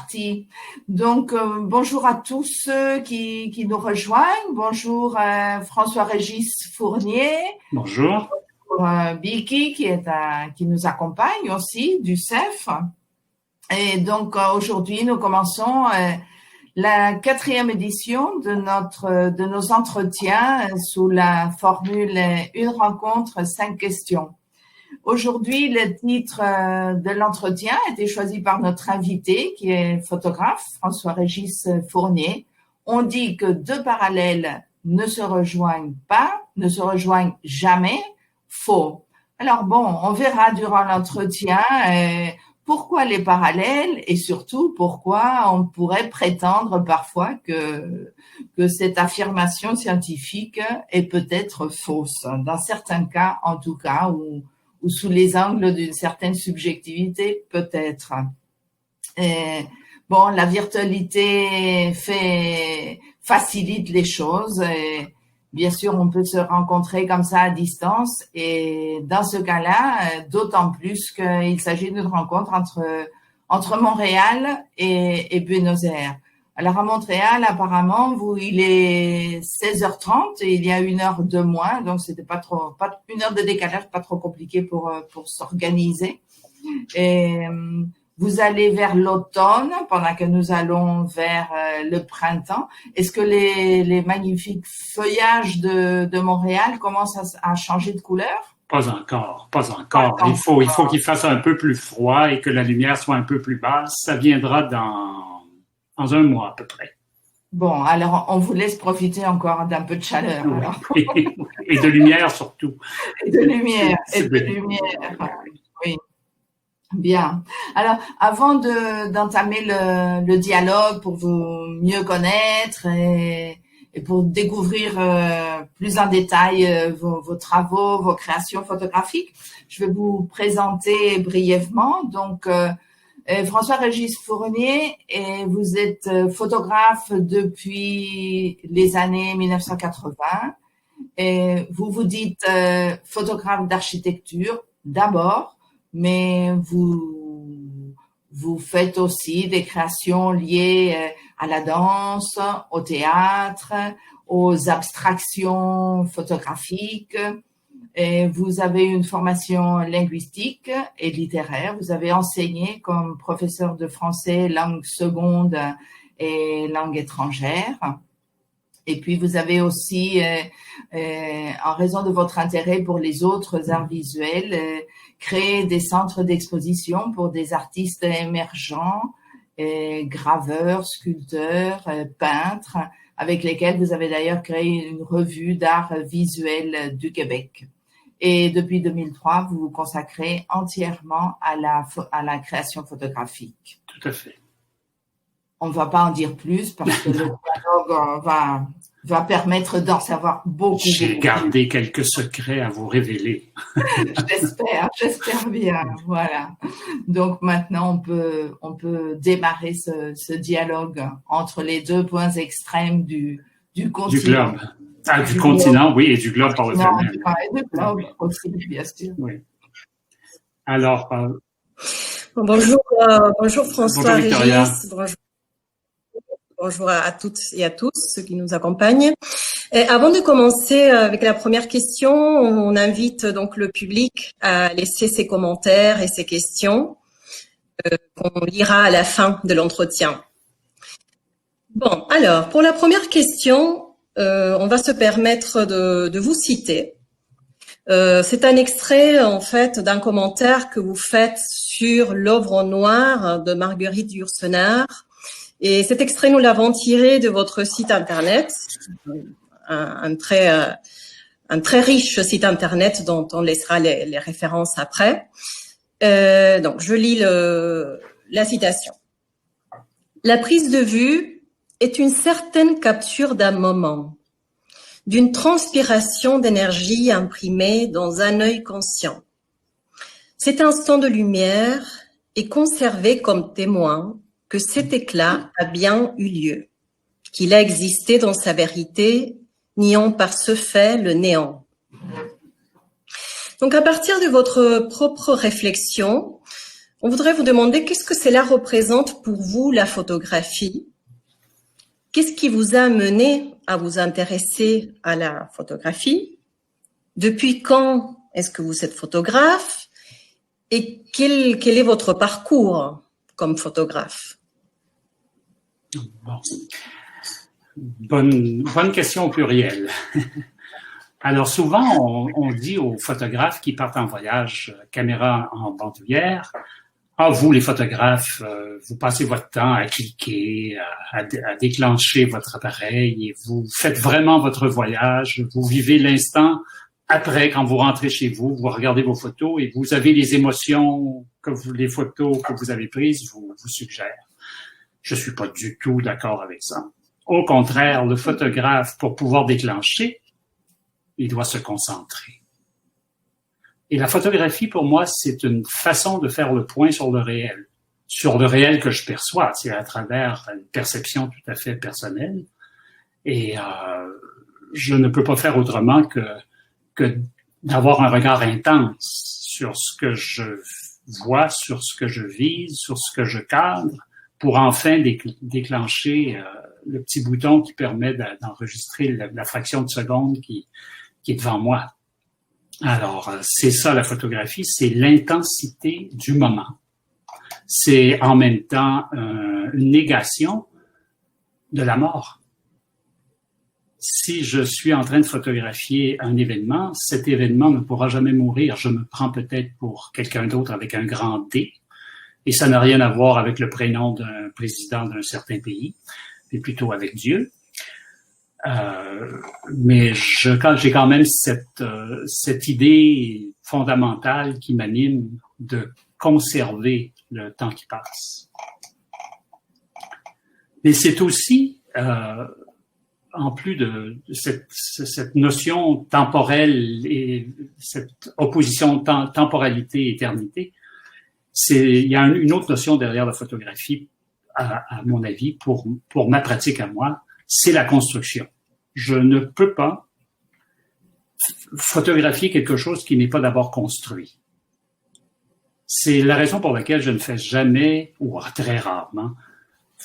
parti. Donc, bonjour à tous ceux qui nous rejoignent. Bonjour François-Régis Fournier. Bonjour. Vicky qui nous accompagne aussi du CEF. Et donc, aujourd'hui, nous commençons la 4e édition de nos entretiens sous la formule une rencontre, 5 questions. Aujourd'hui, le titre de l'entretien a été choisi par notre invité, qui est photographe, François-Régis Fournier. On dit que 2 parallèles ne se rejoignent pas, ne se rejoignent jamais. Faux. Alors bon, on verra durant l'entretien pourquoi les parallèles et surtout pourquoi on pourrait prétendre parfois que cette affirmation scientifique est peut-être fausse. Dans certains cas, en tout cas, ou sous les angles d'une certaine subjectivité, peut-être. Bon, la virtualité facilite les choses. Et bien sûr, on peut se rencontrer comme ça à distance. Et dans ce cas-là, d'autant plus qu'il s'agit d'une rencontre entre Montréal et Buenos Aires. Alors à Montréal, apparemment, il est 16h30 et il y a 1 heure de moins, donc c'était pas 1 heure de décalage, pas trop compliqué pour s'organiser. Et vous allez vers l'automne pendant que nous allons vers le printemps. Est-ce que les magnifiques feuillages de Montréal commencent à changer de couleur? Pas encore. Il faut qu'il fasse un peu plus froid et que la lumière soit un peu plus basse. Ça viendra dans 1 mois à peu près. Bon, alors on vous laisse profiter encore d'un peu de chaleur. Oui. Alors. Et de lumière surtout. Et de lumière. Oui. Bien. Alors, avant d'entamer le dialogue pour vous mieux connaître et pour découvrir plus en détail vos travaux, vos créations photographiques, je vais vous présenter brièvement. Donc, François-Régis Fournier, et vous êtes photographe depuis les années 1980. Et vous dites photographe d'architecture d'abord, mais vous faites aussi des créations liées à la danse, au théâtre, aux abstractions photographiques. Et vous avez une formation linguistique et littéraire. Vous avez enseigné comme professeur de français, langue seconde et langue étrangère. Et puis, vous avez aussi, en raison de votre intérêt pour les autres arts visuels, créé des centres d'exposition pour des artistes émergents, graveurs, sculpteurs, peintres, avec lesquels vous avez d'ailleurs créé une revue d'art visuel du Québec. Et depuis 2003, vous vous consacrez entièrement à la création photographique. Tout à fait. On ne va pas en dire plus parce que le dialogue va permettre d'en savoir beaucoup. J'ai gardé quelques secrets à vous révéler. J'espère bien. Voilà. Donc maintenant, on peut démarrer ce dialogue entre les 2 points extrêmes du continent. Du globe. Du continent, oui, et du globe par le fait même. Du globe aussi, bien sûr. Oui. Alors, bonjour François Régis. Bonjour à toutes et à tous ceux qui nous accompagnent. Et avant de commencer avec la première question, on invite donc le public à laisser ses commentaires et ses questions qu'on lira à la fin de l'entretien. Bon, alors pour la première question, on va se permettre de vous citer. C'est un extrait en fait d'un commentaire que vous faites sur l'œuvre noire de Marguerite Yourcenar. Et cet extrait, nous l'avons tiré de votre site internet, un très riche site internet dont on laissera les références après. Donc, je lis la citation. La prise de vue est une certaine capture d'un moment, d'une transpiration d'énergie imprimée dans un œil conscient. Cet instant de lumière est conservé comme témoin que cet éclat a bien eu lieu, qu'il a existé dans sa vérité, niant par ce fait le néant. Donc, à partir de votre propre réflexion, On voudrait vous demander qu'est-ce que cela représente pour vous, la photographie? Qu'est-ce qui vous a amené à vous intéresser à la photographie? Depuis quand est-ce que vous êtes photographe? Et quel est votre parcours comme photographe? Bonne question au pluriel. Alors souvent, on dit aux photographes qui partent en voyage, caméra en bandoulière, ah, vous les photographes, vous passez votre temps à cliquer, à déclencher votre appareil et vous faites vraiment votre voyage, vous vivez l'instant. Après, quand vous rentrez chez vous, vous regardez vos photos et vous avez les émotions que les photos que vous avez prises vous suggèrent. Je suis pas du tout d'accord avec ça. Au contraire, le photographe, pour pouvoir déclencher, il doit se concentrer. Et la photographie, pour moi, c'est une façon de faire le point sur le réel que je perçois. C'est à travers une perception tout à fait personnelle. Et je ne peux pas faire autrement que d'avoir un regard intense sur ce que je vois, sur ce que je vise, sur ce que je cadre, pour enfin déclencher le petit bouton qui permet d'enregistrer la fraction de seconde qui est devant moi. Alors, c'est ça la photographie, c'est l'intensité du moment. C'est en même temps une négation de la mort. Si je suis en train de photographier un événement, cet événement ne pourra jamais mourir. Je me prends peut-être pour quelqu'un d'autre avec un grand D, et ça n'a rien à voir avec le prénom d'un président d'un certain pays, mais plutôt avec Dieu. Mais j'ai quand même cette idée fondamentale qui m'anime de conserver le temps qui passe. Mais c'est aussi, en plus de cette notion temporelle et cette opposition temporalité-éternité, il y a une autre notion derrière la photographie, à mon avis, pour ma pratique à moi, c'est la construction. Je ne peux pas photographier quelque chose qui n'est pas d'abord construit. C'est la raison pour laquelle je ne fais jamais, ou très rarement,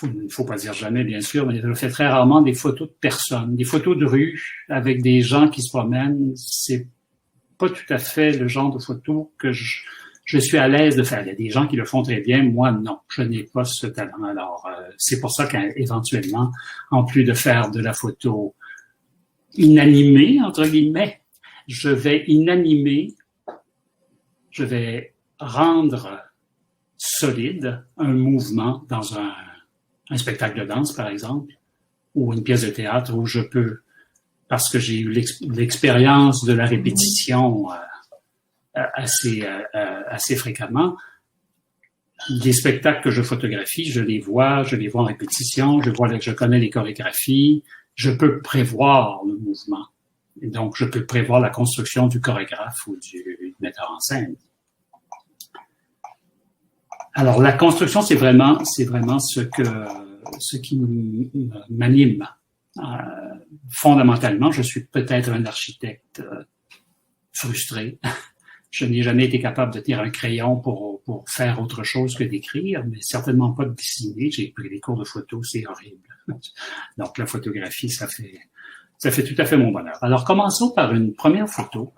il ne faut pas dire jamais bien sûr, mais je fais très rarement des photos de personnes, des photos de rue avec des gens qui se promènent. C'est pas tout à fait le genre de photos que je suis à l'aise de faire. Il y a des gens qui le font très bien, moi non, je n'ai pas ce talent. Alors c'est pour ça qu'éventuellement, en plus de faire de la photo inanimée, entre guillemets, je vais rendre solide un mouvement dans un spectacle de danse, par exemple, ou une pièce de théâtre où je peux, parce que j'ai eu l'expérience de la répétition assez fréquemment, des spectacles que je photographie, je les vois en répétition, je connais les chorégraphies, je peux prévoir le mouvement. Et donc, je peux prévoir la construction du chorégraphe ou du metteur en scène. Alors, la construction, c'est vraiment ce qui m'anime. Fondamentalement, je suis peut-être un architecte frustré. Je n'ai jamais été capable de tenir un crayon pour faire autre chose que d'écrire, mais certainement pas de dessiner. J'ai pris des cours de photo, c'est horrible. Donc, la photographie, ça fait tout à fait mon bonheur. Alors, commençons par une première photo.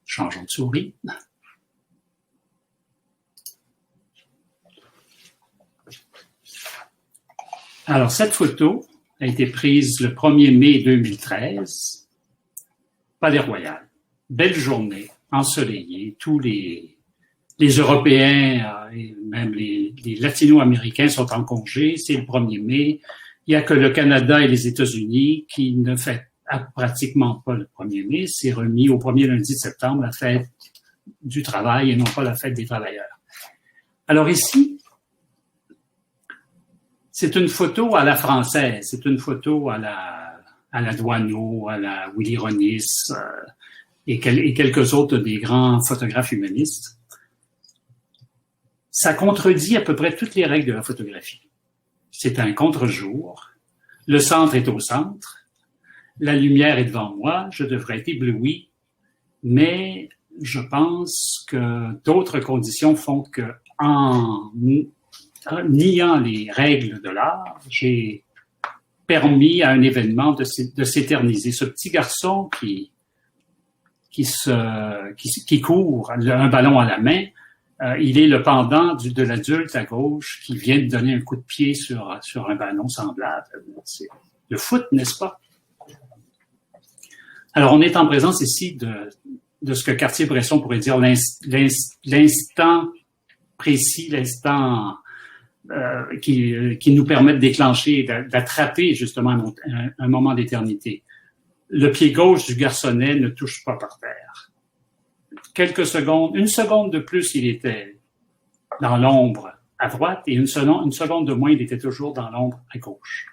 Changeons de souris. Alors, cette photo a été prise le 1er mai 2013, Palais Royal. Belle journée, ensoleillée. Tous les Européens et même les Latino-Américains sont en congé. C'est le 1er mai. Il n'y a que le Canada et les États-Unis qui ne fêtent pratiquement pas le 1er mai. C'est remis au 1er lundi de septembre, la fête du travail et non pas la fête des travailleurs. Alors ici, c'est une photo à la française. C'est une photo à la Doisneau, à la Willy Ronis et quelques autres des grands photographes humanistes. Ça contredit à peu près toutes les règles de la photographie. C'est un contre-jour. Le centre est au centre. La lumière est devant moi. Je devrais être ébloui. Mais je pense que d'autres conditions font que, en niant les règles de l'art, j'ai permis à un événement de s'éterniser. Ce petit garçon qui court, un ballon à la main, il est le pendant de l'adulte à gauche qui vient de donner un coup de pied sur un ballon semblable. C'est le foot, n'est-ce pas? Alors, on est en présence ici de ce que Cartier-Bresson pourrait dire l'instant précis, l'instant qui nous permet de déclencher, d'attraper justement un moment d'éternité. Le pied gauche du garçonnet ne touche pas par terre. Quelques secondes, une seconde de plus, il était dans l'ombre à droite et une seconde de moins, il était toujours dans l'ombre à gauche.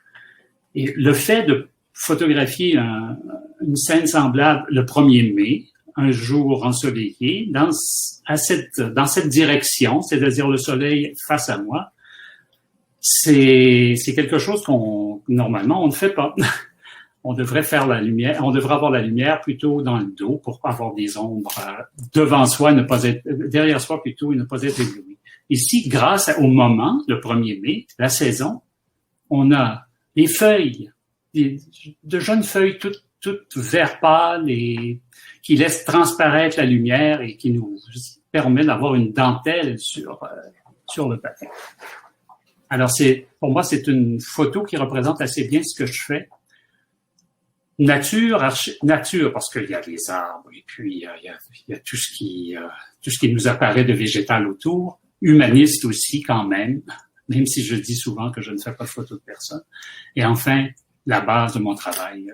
Et le fait de photographier une scène semblable le 1er mai, un jour ensoleillé, dans cette direction, c'est-à-dire le soleil face à moi, c'est quelque chose normalement, on ne fait pas. On devrait faire la lumière, on devrait avoir la lumière plutôt dans le dos pour avoir des ombres devant soi, ne pas être, derrière soi plutôt et ne pas être ébloui. Ici, grâce au moment, le 1er mai, la saison, on a les feuilles, de jeunes feuilles toutes vert pâle et qui laissent transparaître la lumière et qui nous permet d'avoir une dentelle sur le papier. Alors, pour moi, c'est une photo qui représente assez bien ce que je fais. Nature, parce qu'il y a les arbres et puis il y a tout ce qui nous apparaît de végétal autour. Humaniste aussi, quand même si je dis souvent que je ne fais pas de photos de personne. Et enfin, la base de mon travail,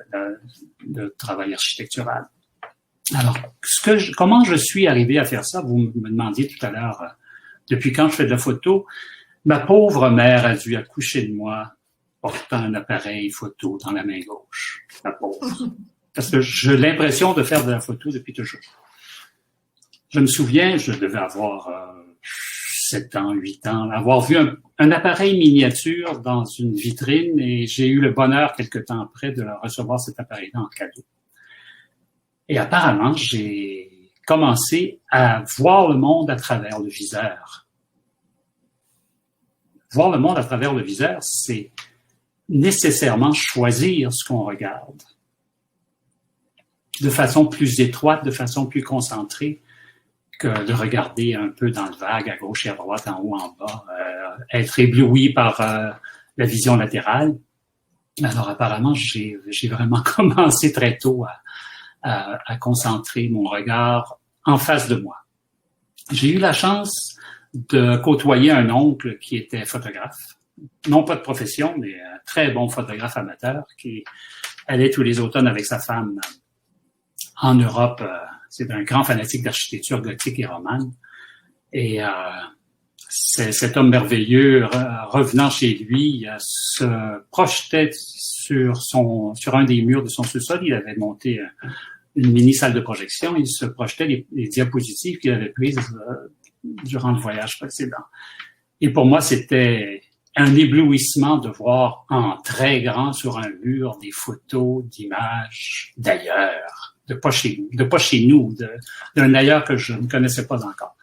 de travail architectural. Alors, comment je suis arrivé à faire ça? Vous me demandiez tout à l'heure, depuis quand je fais de la photo. Ma pauvre mère a dû accoucher de moi portant un appareil photo dans la main gauche. La pauvre. Parce que j'ai l'impression de faire de la photo depuis toujours. Je me souviens, je devais avoir 7 ans, 8 ans, avoir vu un appareil miniature dans une vitrine et j'ai eu le bonheur quelque temps après de recevoir cet appareil-là en cadeau. Et apparemment, j'ai commencé à voir le monde à travers le viseur. Voir le monde à travers le viseur, c'est nécessairement choisir ce qu'on regarde de façon plus étroite, de façon plus concentrée que de regarder un peu dans le vague, à gauche et à droite, en haut, en bas, être ébloui par la vision latérale. Alors apparemment, j'ai vraiment commencé très tôt à concentrer mon regard en face de moi. J'ai eu la chance de côtoyer un oncle qui était photographe, non pas de profession, mais un très bon photographe amateur qui allait tous les automnes avec sa femme en Europe. C'est un grand fanatique d'architecture gothique et romane. Et cet homme merveilleux, revenant chez lui, se projetait sur un des murs de son sous-sol. Il avait monté une mini salle de projection. Il se projetait les diapositives qu'il avait prises durant le voyage précédent. Et pour moi, c'était un éblouissement de voir en très grand sur un mur des photos d'images d'ailleurs, de pas chez nous, d'un ailleurs que je ne connaissais pas encore.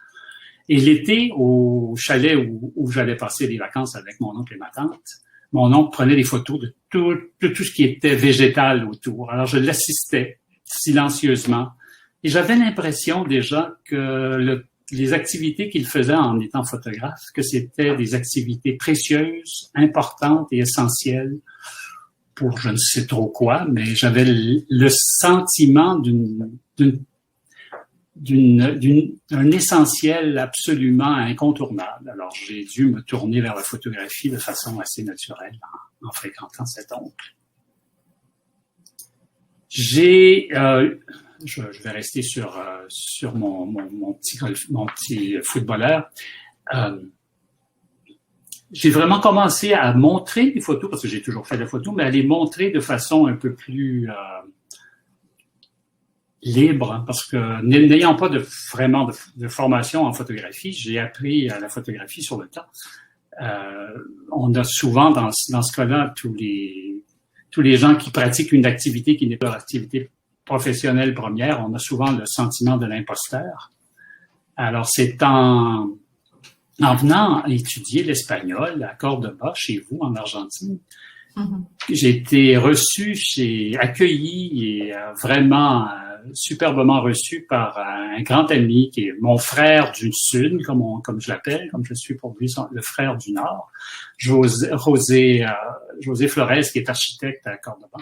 Et l'été, au chalet où j'allais passer les vacances avec mon oncle et ma tante, mon oncle prenait des photos de tout ce qui était végétal autour. Alors, je l'assistais silencieusement. Et j'avais l'impression déjà que les activités qu'il faisait en étant photographe, que c'était des activités précieuses, importantes et essentielles pour je ne sais trop quoi, mais j'avais le sentiment d'un essentiel absolument incontournable. Alors, j'ai dû me tourner vers la photographie de façon assez naturelle en fréquentant cet oncle. Je vais rester sur mon petit footballeur. J'ai vraiment commencé à montrer des photos, parce que j'ai toujours fait des photos, mais à les montrer de façon un peu plus libre, parce que n'ayant pas vraiment de formation en photographie, j'ai appris la photographie sur le tas. On a souvent dans ce cas-là tous les gens qui pratiquent une activité qui n'est pas leur activité professionnelle première, on a souvent le sentiment de l'imposteur. Alors, c'est en venant étudier l'espagnol à Córdoba, chez vous, en Argentine, j'ai été reçu, accueilli et vraiment superbement reçu par un grand ami qui est mon frère du Sud, comme je l'appelle, comme je suis pour lui le frère du Nord, José Flores, qui est architecte à Córdoba.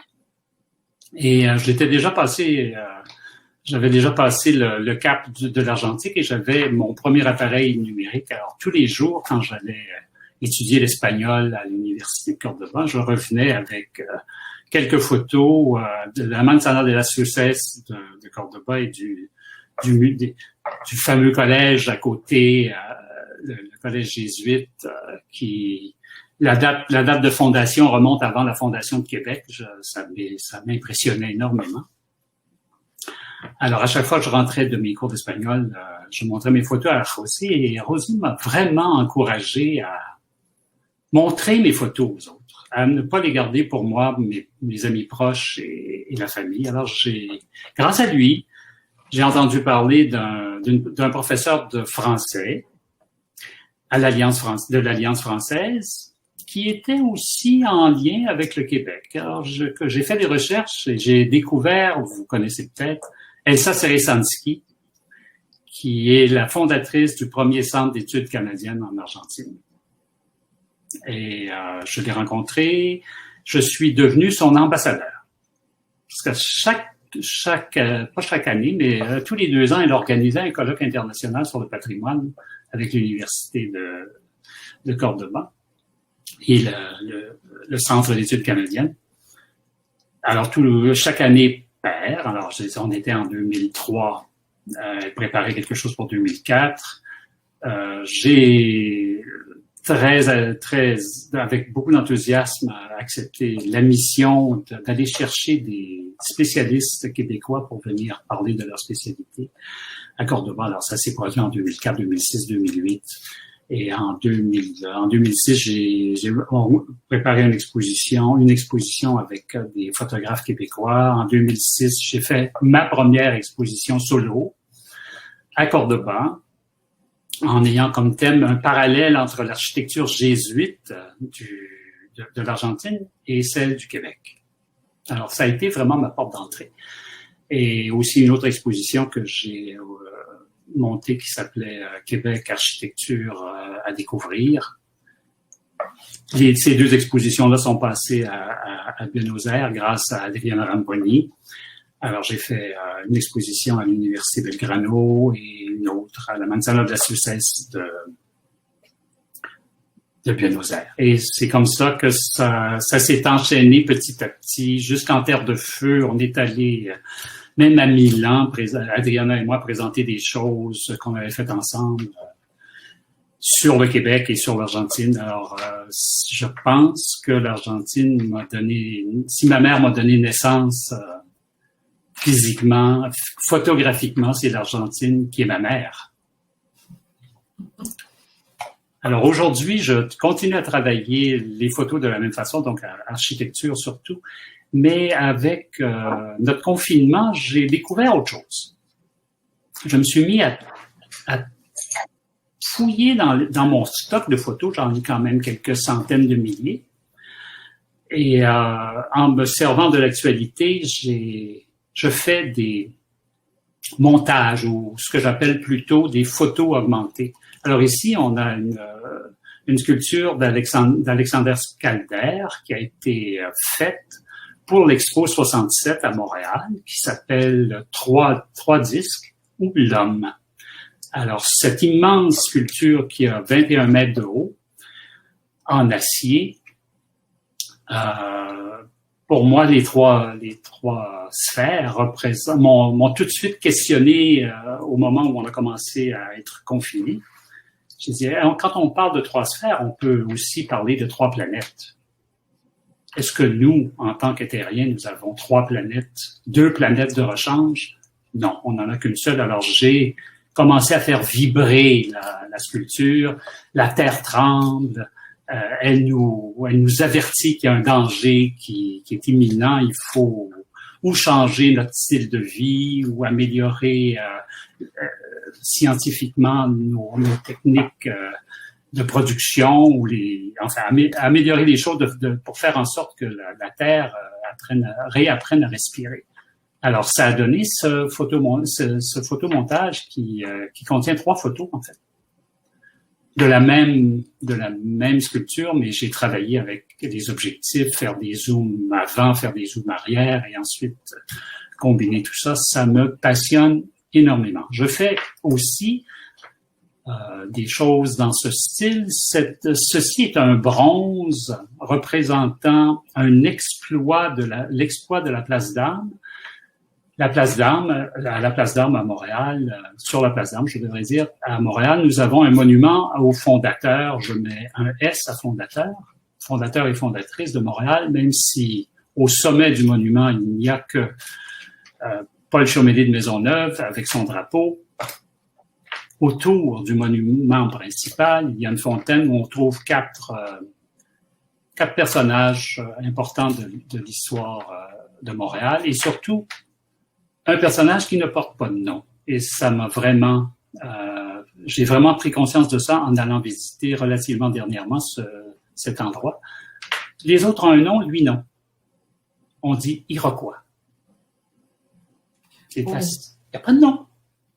Et j'avais déjà passé le cap de l'argentique et j'avais mon premier appareil numérique. Alors, tous les jours, quand j'allais étudier l'espagnol à l'université de Córdoba, je revenais avec quelques photos de la Manzana de las Luces de Córdoba et du fameux collège à côté, le collège jésuite, qui la date de fondation remonte avant la fondation de Québec. Ça m'impressionnait énormément. Alors, à chaque fois que je rentrais de mes cours d'espagnol, je montrais mes photos à José et José m'a vraiment encouragé à montrer mes photos aux autres, à ne pas les garder pour moi, mes amis proches et la famille. Alors, grâce à lui, j'ai entendu parler d'un professeur de français de l'Alliance française qui était aussi en lien avec le Québec. Alors, j'ai fait des recherches et j'ai découvert, vous connaissez peut-être, Elsa Ceresanski, qui est la fondatrice du premier centre d'études canadiennes en Argentine. Et je l'ai rencontrée, je suis devenu son ambassadeur. Parce que pas chaque année, mais tous les 2 ans, elle organisait un colloque international sur le patrimoine avec l'Université de Córdoba et le Centre d'études canadiennes. Alors, chaque année paire. Alors, on était en 2003, préparé quelque chose pour 2004. J'ai avec beaucoup d'enthousiasme, accepté la mission d'aller chercher des spécialistes québécois pour venir parler de leur spécialité à Córdoba. Alors, ça s'est produit en 2004, 2006, 2008. Et en 2006, j'ai préparé une exposition avec des photographes québécois. En 2006, j'ai fait ma première exposition solo à Córdoba, en ayant comme thème un parallèle entre l'architecture jésuite de l'Argentine et celle du Québec. Alors, ça a été vraiment ma porte d'entrée. Et aussi une autre exposition que j'ai montée qui s'appelait Québec architecture à découvrir. Ces 2 expositions-là sont passées à Buenos Aires grâce à Adriana Ramponi. Alors, j'ai fait une exposition à l'Université Belgrano et une autre à la Manzana de las Luces de Buenos Aires. Et c'est comme ça que ça s'est enchaîné petit à petit jusqu'en Terre de Feu. On est allé même à Milan, Adriana et moi, présenter des choses qu'on avait faites ensemble sur le Québec et sur l'Argentine. Alors, je pense que l'Argentine si ma mère m'a donné naissance physiquement, photographiquement, c'est l'Argentine qui est ma mère. Alors aujourd'hui, je continue à travailler les photos de la même façon, donc à architecture surtout, mais avec notre confinement, j'ai découvert autre chose. Je me suis mis à fouiller dans mon stock de photos, j'en ai quand même quelques centaines de milliers, et en me servant de l'actualité, je fais des montages ou ce que j'appelle plutôt des photos augmentées. Alors ici, on a une sculpture d'Alexander Calder qui a été faite pour l'Expo 67 à Montréal, qui s'appelle Trois disques ou L'Homme. Alors, cette immense sculpture qui a 21 mètres de haut, en acier, pour moi, les trois sphères m'ont tout de suite questionné au moment où on a commencé à être confinés. Je disais, quand on parle de 3 sphères, on peut aussi parler de 3 planètes. Est-ce que nous, en tant qu'Éthériens, nous avons 3 planètes, 2 planètes de rechange? Non, on n'en a qu'une seule. Alors, j'ai commencé à faire vibrer la sculpture. La Terre tremble. Elle nous avertit qu'il y a un danger qui est imminent. Il faut ou changer notre style de vie, ou améliorer scientifiquement nos techniques de production, ou améliorer les choses pour faire en sorte que la Terre réapprenne à respirer. Alors, ça a donné ce photomontage qui contient 3 photos, en fait, de la même sculpture, mais j'ai travaillé avec des objectifs, faire des zooms avant, faire des zooms arrière, et ensuite combiner tout ça. Ça me passionne énormément. Je fais aussi des choses dans ce style. Ceci est un bronze représentant l'exploit de la Place d'Armes. La Place d'Armes à Montréal, sur la Place d'Armes, je devrais dire, à Montréal, nous avons un monument aux fondateurs. Je mets un S à fondateur et fondatrice de Montréal, même si au sommet du monument, il n'y a que Paul Chaumédé de Maisonneuve avec son drapeau. Autour du monument principal, il y a une fontaine où on trouve quatre personnages importants de l'histoire de Montréal, et surtout un personnage qui ne porte pas de nom. Et ça m'a vraiment, j'ai vraiment pris conscience de ça en allant visiter relativement dernièrement cet endroit. Les autres ont un nom, lui non. On dit Iroquois. C'est facile. Il n'y a pas de nom.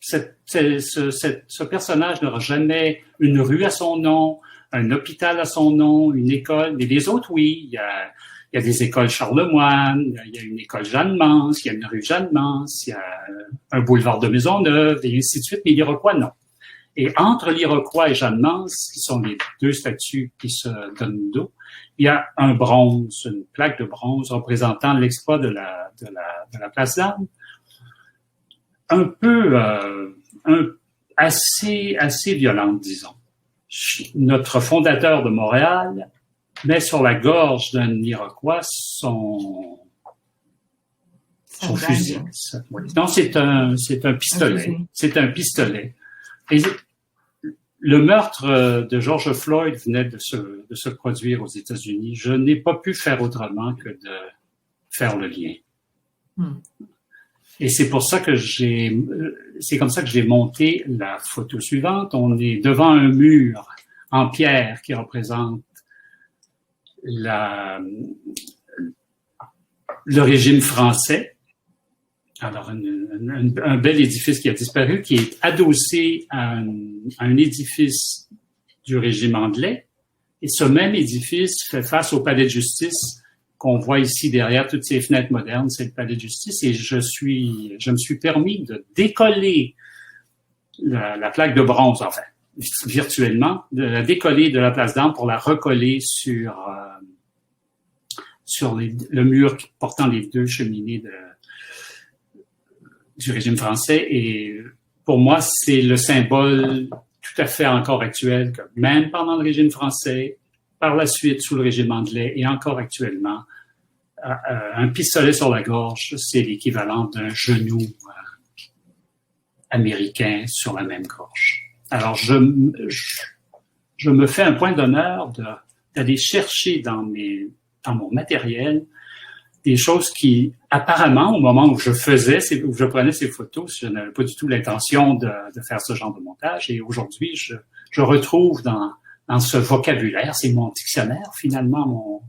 Ce personnage n'aura jamais une rue à son nom, un hôpital à son nom, une école. Mais les autres, oui. Il y a des écoles Charlemagne, il y a une école Jeanne-Mance, il y a une rue Jeanne-Mance, il y a un boulevard de Maisonneuve, et ainsi de suite. Mais l'Iroquois, non. Et entre l'Iroquois et Jeanne-Mance, qui sont les 2 statues qui se donnent dos, il y a un bronze, une plaque de bronze représentant l'exploit de la Place d'Armes. Un peu assez violente, disons. Notre fondateur de Montréal met sur la gorge d'un Iroquois son fusil. Non, c'est un pistolet. C'est un pistolet. Et le meurtre de George Floyd venait de se produire aux États-Unis. Je n'ai pas pu faire autrement que de faire le lien. Et c'est pour ça que c'est comme ça que j'ai monté la photo suivante. On est devant un mur en pierre qui représente le régime français. Alors, un bel édifice qui a disparu, qui est adossé à un édifice du régime anglais. Et ce même édifice fait face au palais de justice qu'on voit ici derrière toutes ces fenêtres modernes, c'est le palais de justice, et je me suis permis de décoller la plaque de bronze, enfin, virtuellement, de la décoller de la Place d'Armes pour la recoller sur le mur portant les 2 cheminées du régime français. Et pour moi, c'est le symbole tout à fait encore actuel que même pendant le régime français, par la suite sous le régime anglais et encore actuellement, un pistolet sur la gorge, c'est l'équivalent d'un genou américain sur la même gorge. Alors, je me fais un point d'honneur d'aller chercher dans mon matériel des choses qui, apparemment, au moment où je prenais ces photos, je n'avais pas du tout l'intention de faire ce genre de montage. Et aujourd'hui, je retrouve dans ce vocabulaire, c'est mon dictionnaire, finalement,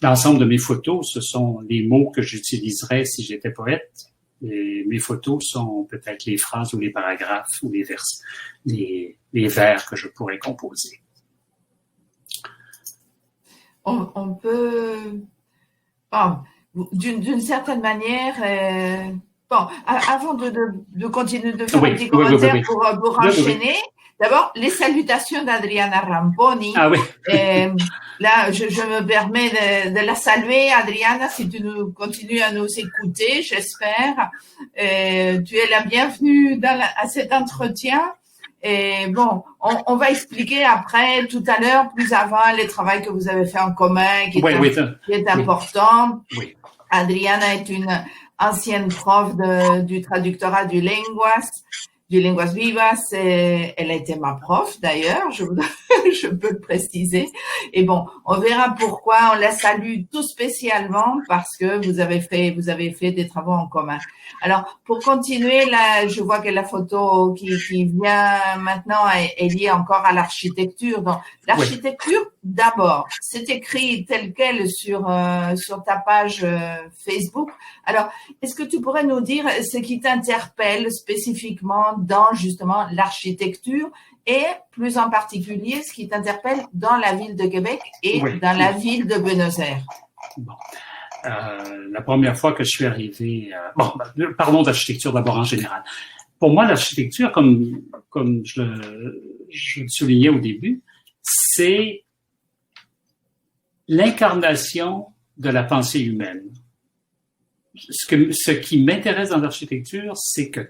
l'ensemble de mes photos, ce sont les mots que j'utiliserais si j'étais poète. Et mes photos sont peut-être les phrases ou les paragraphes ou les vers que je pourrais composer. On peut, d'une certaine manière, avant de continuer de faire un petit commentaire pour enchaîner. D'abord, les salutations d'Adriana Ramponi. Ah oui. Là, je me permets de la saluer, Adriana, si tu continues à nous écouter, j'espère. Tu es la bienvenue à cet entretien. Et bon, on va expliquer après, tout à l'heure, plus avant, le travail que vous avez fait en commun, qui est important. Oui. Adriana est une ancienne prof du traductorat du Linguas. du Lenguas Vivas. Elle a été ma prof d'ailleurs, je peux le préciser. Et bon, on verra pourquoi. On la salue tout spécialement parce que vous avez fait des travaux en commun. Alors, pour continuer, là, je vois que la photo qui vient maintenant est liée encore à l'architecture. Donc, l'architecture, d'abord, c'est écrit tel quel sur ta page Facebook. Alors, est-ce que tu pourrais nous dire ce qui t'interpelle spécifiquement dans justement l'architecture et plus en particulier ce qui t'interpelle dans la ville de Québec et dans la ville de Buenos Aires? Bon. La première fois que je suis arrivé, parlons d'architecture d'abord en général. Pour moi, l'architecture, comme je le soulignais au début, c'est l'incarnation de la pensée humaine. Ce qui m'intéresse dans l'architecture, c'est que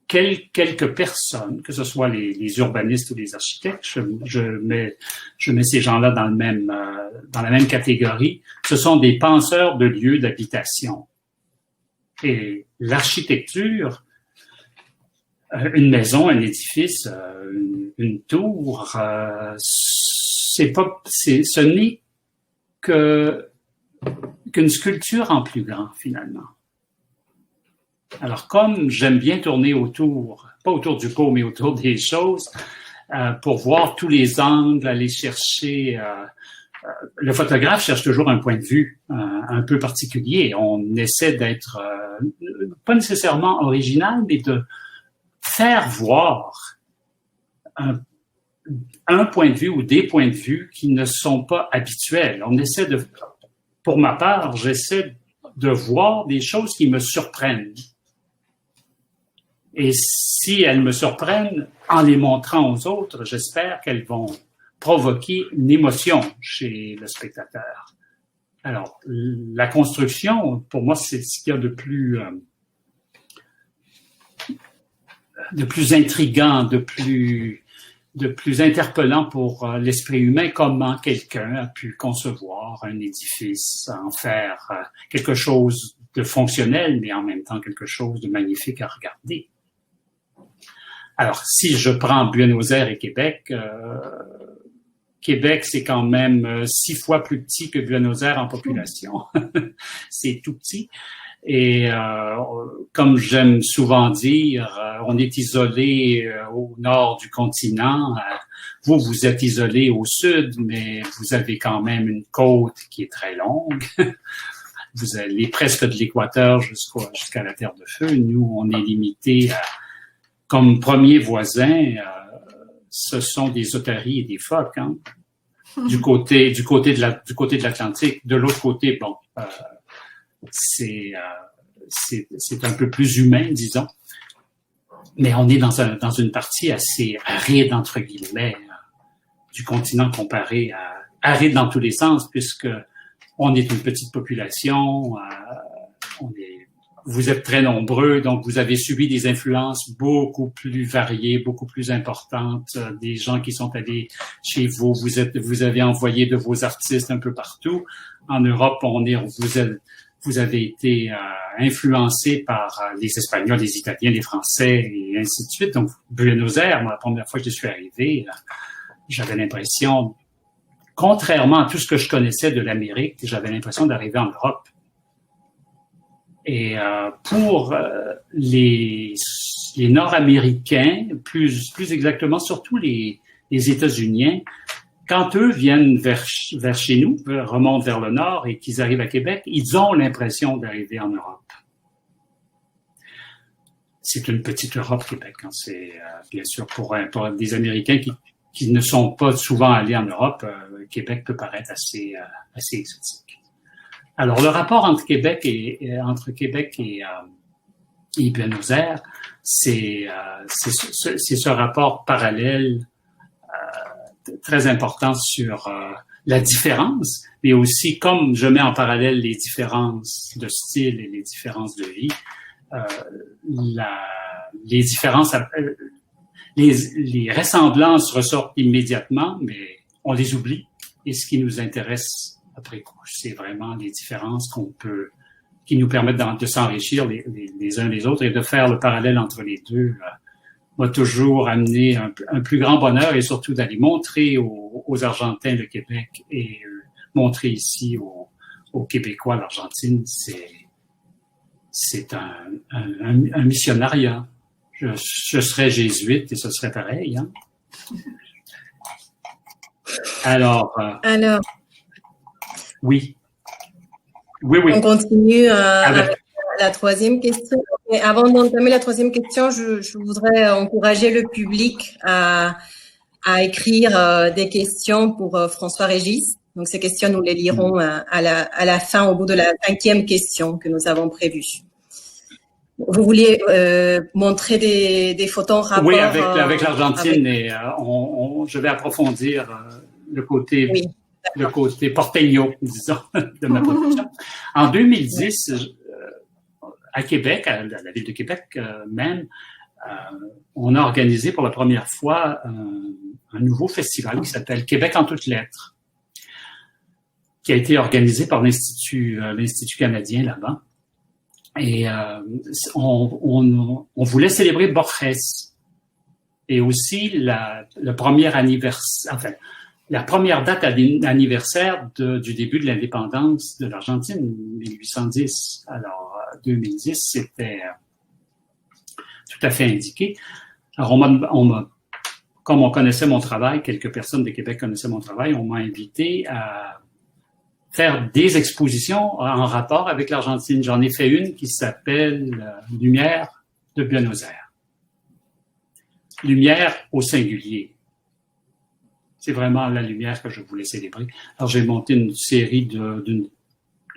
quelques personnes, que ce soit les urbanistes ou les architectes, je mets ces gens-là dans la même catégorie, ce sont des penseurs de lieux d'habitation. Et l'architecture, une maison, un édifice, une tour, ce n'est qu'une sculpture en plus grand, finalement. Alors, comme j'aime bien tourner pas autour du pot, mais autour des choses, pour voir tous les angles, aller chercher... le photographe cherche toujours un point de vue un peu particulier. On essaie d'être pas nécessairement original, mais de faire voir un point de vue ou des points de vue qui ne sont pas habituels. Pour ma part, j'essaie de voir des choses qui me surprennent. Et si elles me surprennent en les montrant aux autres, j'espère qu'elles vont provoquer une émotion chez le spectateur. Alors, la construction, pour moi, c'est ce qu'il y a de plus intriguant, de plus interpellant pour l'esprit humain, comment quelqu'un a pu concevoir un édifice, en faire quelque chose de fonctionnel, mais en même temps quelque chose de magnifique à regarder. Alors, si je prends Buenos Aires et Québec, Québec, c'est quand même 6 fois plus petit que Buenos Aires en population. C'est tout petit. Et comme j'aime souvent dire, on est isolé au nord du continent. Vous êtes isolé au sud, mais vous avez quand même une côte qui est très longue. Vous allez presque de l'équateur jusqu'à la Terre de Feu. Nous, on est limité comme premier voisin. Ce sont des otaries et des phoques, hein. Du côté de l'Atlantique. De l'autre côté, bon, c'est un peu plus humain, disons. Mais on est dans une partie assez aride, entre guillemets, du continent comparé aride dans tous les sens, puisque on est une petite population, vous êtes très nombreux, donc vous avez subi des influences beaucoup plus variées, beaucoup plus importantes, des gens qui sont allés chez vous, vous avez envoyé de vos artistes un peu partout. En Europe, vous avez été influencé par les Espagnols, les Italiens, les Français et ainsi de suite. Donc, Buenos Aires, moi, la première fois que je suis arrivé, j'avais l'impression, contrairement à tout ce que je connaissais de l'Amérique, j'avais l'impression d'arriver en Europe. Et pour les Nord-Américains, plus exactement, surtout les États-Unis, quand eux viennent vers chez nous, remontent vers le nord et qu'ils arrivent à Québec, ils ont l'impression d'arriver en Europe. C'est une petite Europe, Québec. Hein. C'est bien sûr pour des Américains qui ne sont pas souvent allés en Europe, Québec peut paraître assez exotique. Alors, le rapport entre Québec et Buenos Aires, c'est ce rapport parallèle très important sur la différence, mais aussi comme je mets en parallèle les différences de style et les différences de vie, les différences, les ressemblances ressortent immédiatement, mais on les oublie. Et ce qui nous intéresse après coup, c'est vraiment les différences qui nous permettent de s'enrichir les uns les autres et de faire le parallèle entre les deux m'a toujours amené un plus grand bonheur et surtout d'aller montrer aux Argentins le Québec et montrer ici aux Québécois l'Argentine, c'est un missionnariat. Je serais jésuite et ce serait pareil. Hein? Alors, oui. On continue avec la troisième question. Mais avant d'entamer la troisième question, je voudrais encourager le public à écrire des questions pour François Régis. Donc, ces questions, nous les lirons à la fin, au bout de la 5e question que nous avons prévue. Vous vouliez montrer des photos en rapport? Oui, avec l'Argentine, et je vais approfondir le côté porteño, disons, de ma production. En 2010, à Québec, à la ville de Québec même, on a organisé pour la première fois un nouveau festival qui s'appelle Québec en toutes lettres, qui a été organisé par l'Institut canadien là-bas. Et on voulait célébrer Borges et aussi le premier anniversaire, enfin, la première date anniversaire du début de l'indépendance de l'Argentine, 1810. Alors, 2010, c'était tout à fait indiqué. Alors, comme on connaissait mon travail, quelques personnes de Québec connaissaient mon travail, on m'a invité à faire des expositions en rapport avec l'Argentine. J'en ai fait une qui s'appelle Lumière de Buenos Aires. Lumière au singulier. C'est vraiment la lumière que je voulais célébrer. Alors, j'ai monté une série d'une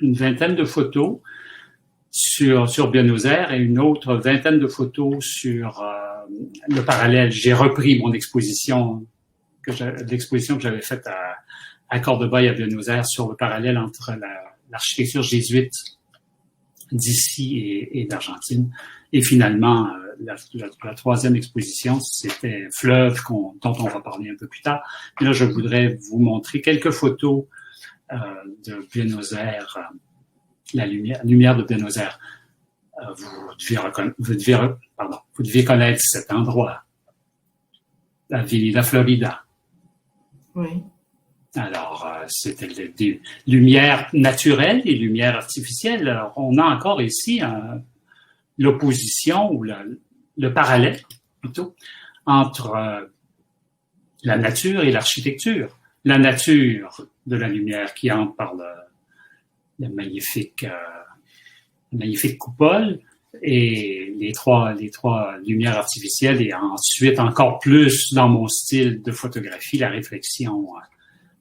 vingtaine de photos sur Buenos Aires et une autre vingtaine de photos sur le parallèle. J'ai repris mon l'exposition que j'avais faite à Cordoba et à Buenos Aires sur le parallèle entre l'architecture jésuite d'ici et d'Argentine. Et finalement, la troisième exposition, c'était Fleuve, dont on va parler un peu plus tard. Et là, je voudrais vous montrer quelques photos de Buenos Aires, la lumière de Buenos Aires. Vous devez connaître cet endroit, la Avenida Florida. Oui. Alors, c'était des lumières naturelles et lumières artificielles. Alors, on a encore ici l'opposition ou le parallèle, plutôt, entre la nature et l'architecture. La nature de la lumière qui entre par la magnifique coupole et les trois lumières artificielles et ensuite encore plus dans mon style de photographie, la réflexion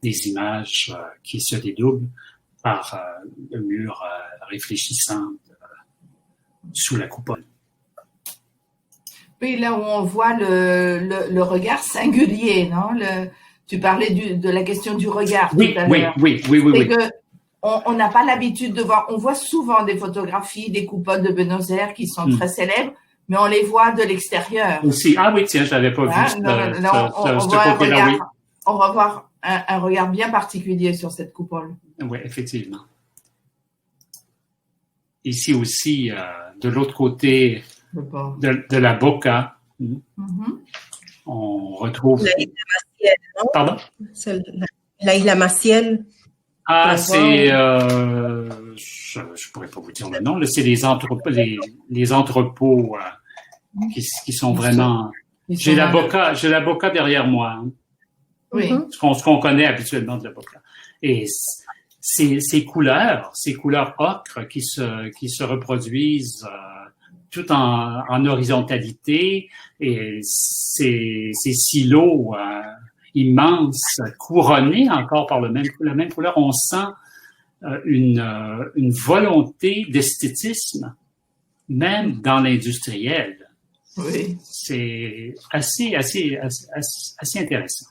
des images qui se dédoublent par le mur réfléchissant sous la coupole. Oui, là où on voit le regard singulier, non? Tu parlais de la question du regard tout à l'heure. Oui. Que on n'a pas l'habitude de voir, on voit souvent des photographies des coupoles de Buenos Aires qui sont très célèbres, mais on les voit de l'extérieur. Aussi. Ah oui, tiens, je l'avais pas vu. On va voir un regard bien particulier sur cette coupole. Oui, effectivement. Ici aussi, de l'autre côté de la Boca, on retrouve... La Isla Maciel, non? Pardon? La Isla Maciel. Ah, c'est... je ne pourrais pas vous dire le nom. C'est les entrepôts qui sont vraiment... J'ai la Boca derrière moi. Hein. Oui. Ce qu'on connaît habituellement de la Boca. Et ces couleurs ocre qui se reproduisent tout en horizontalité et ces silos immenses, couronnés encore par la même couleur, on sent une volonté d'esthétisme, même dans l'industriel. Oui. C'est assez intéressant.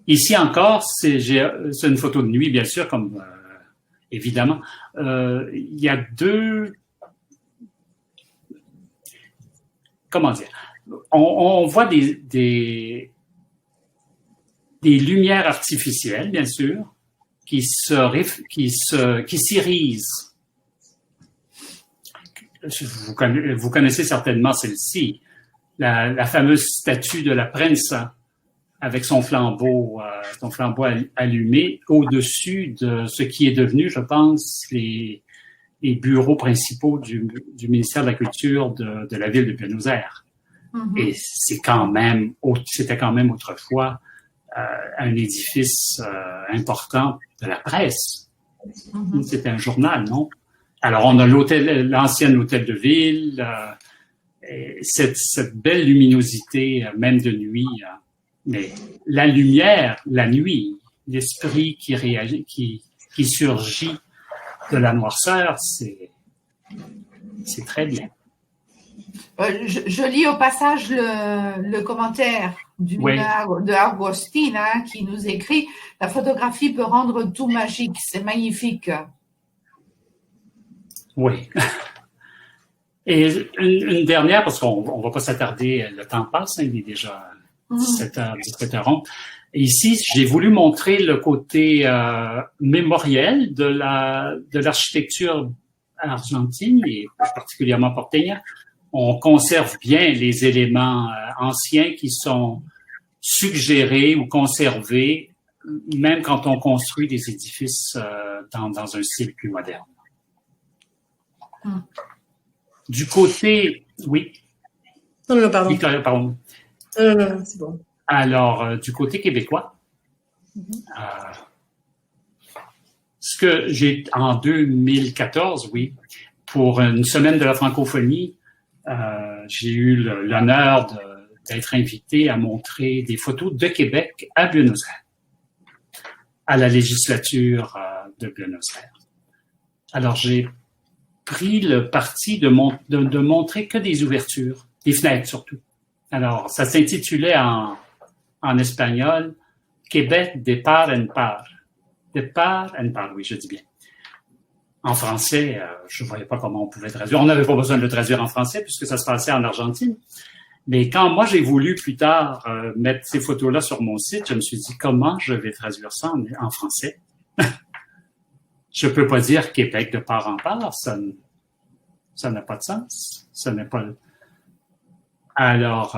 Ici encore, c'est une photo de nuit, bien sûr, comme évidemment. Il y a deux... Comment dire? On voit des lumières artificielles, bien sûr, qui s'irise. Vous connaissez certainement celle-ci, la fameuse statue de la Prensa avec son flambeau allumé au-dessus de ce qui est devenu, je pense, les bureaux principaux du ministère de la Culture de la ville de Buenos Aires. Mm-hmm. Et c'était quand même autrefois un édifice important de la presse. Mm-hmm. C'était un journal, non? Alors, on a l'ancien hôtel de ville, cette belle luminosité, même de nuit. Mais la lumière, la nuit, l'esprit qui réagit, qui surgit de la noirceur, c'est très bien. Je lis au passage le commentaire de Agustina qui nous écrit « La photographie peut rendre tout magique, c'est magnifique ». Oui. Et une dernière, parce qu'on va pas s'attarder, le temps passe, il est déjà 17h, 17h11. Et ici, j'ai voulu montrer le côté mémoriel de l'architecture argentine et particulièrement porteña. On conserve bien les éléments anciens qui sont suggérés ou conservés, même quand on construit des édifices dans un style plus moderne. Du côté, oui. Non, pardon. Victoria, pardon. Non, c'est bon. Alors, du côté québécois, ce que j'ai en 2014, oui, pour une semaine de la francophonie, j'ai eu l'honneur d'être invité à montrer des photos de Québec à Buenos Aires, à la législature de Buenos Aires. Alors, j'ai pris le parti de montrer que des ouvertures, des fenêtres surtout. Alors, ça s'intitulait en espagnol « Québec de par en par ». De par en par, oui, je dis bien. En français, je ne voyais pas comment on pouvait traduire. On n'avait pas besoin de le traduire en français puisque ça se passait en Argentine. Mais quand moi, j'ai voulu plus tard mettre ces photos-là sur mon site, je me suis dit comment je vais traduire ça en français. Je peux pas dire Québec de part en part, ça n'a pas de sens. Ça n'est pas. Alors,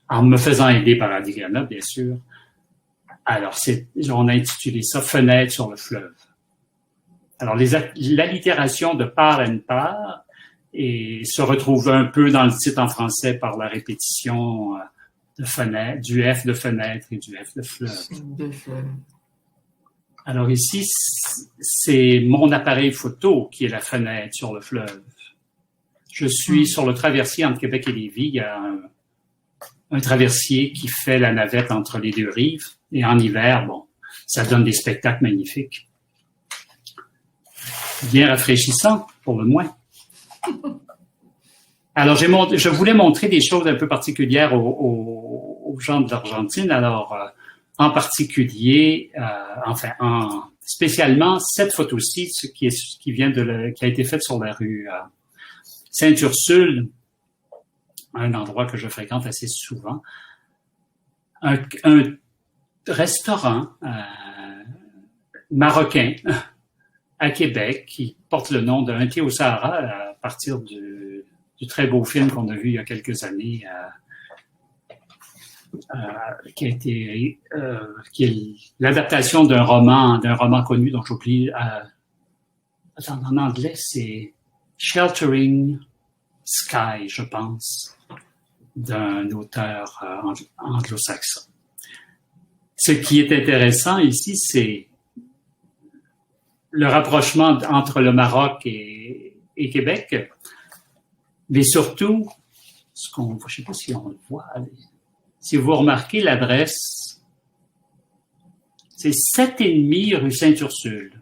en me faisant aider par Adriana, bien sûr. Alors, on a intitulé ça Fenêtre sur le fleuve. Alors, l'allitération de part en part se retrouve un peu dans le titre en français par la répétition de fenêtre, du F de fenêtre et du F de fleuve. Alors ici, c'est mon appareil photo qui est la fenêtre sur le fleuve. Je suis sur le traversier entre Québec et Lévis. Il y a un traversier qui fait la navette entre les deux rives. Et en hiver, bon, ça donne des spectacles magnifiques. Bien rafraîchissant, pour le moins. Alors, je voulais montrer des choses un peu particulières aux gens de l'Argentine. Alors, en particulier, spécialement cette photo-ci, qui a été faite sur la rue Sainte-Ursule, un endroit que je fréquente assez souvent. Un restaurant marocain à Québec qui porte le nom d'un thé au Sahara à partir du très beau film qu'on a vu il y a quelques années qui est l'adaptation d'un roman connu dont j'oublie. En anglais, c'est Sheltering Sky, je pense, d'un auteur anglo-saxon. Ce qui est intéressant ici, c'est le rapprochement entre le Maroc et Québec, mais surtout, je ne sais pas si on le voit, si vous remarquez l'adresse, c'est 7,5 rue Sainte-Ursule.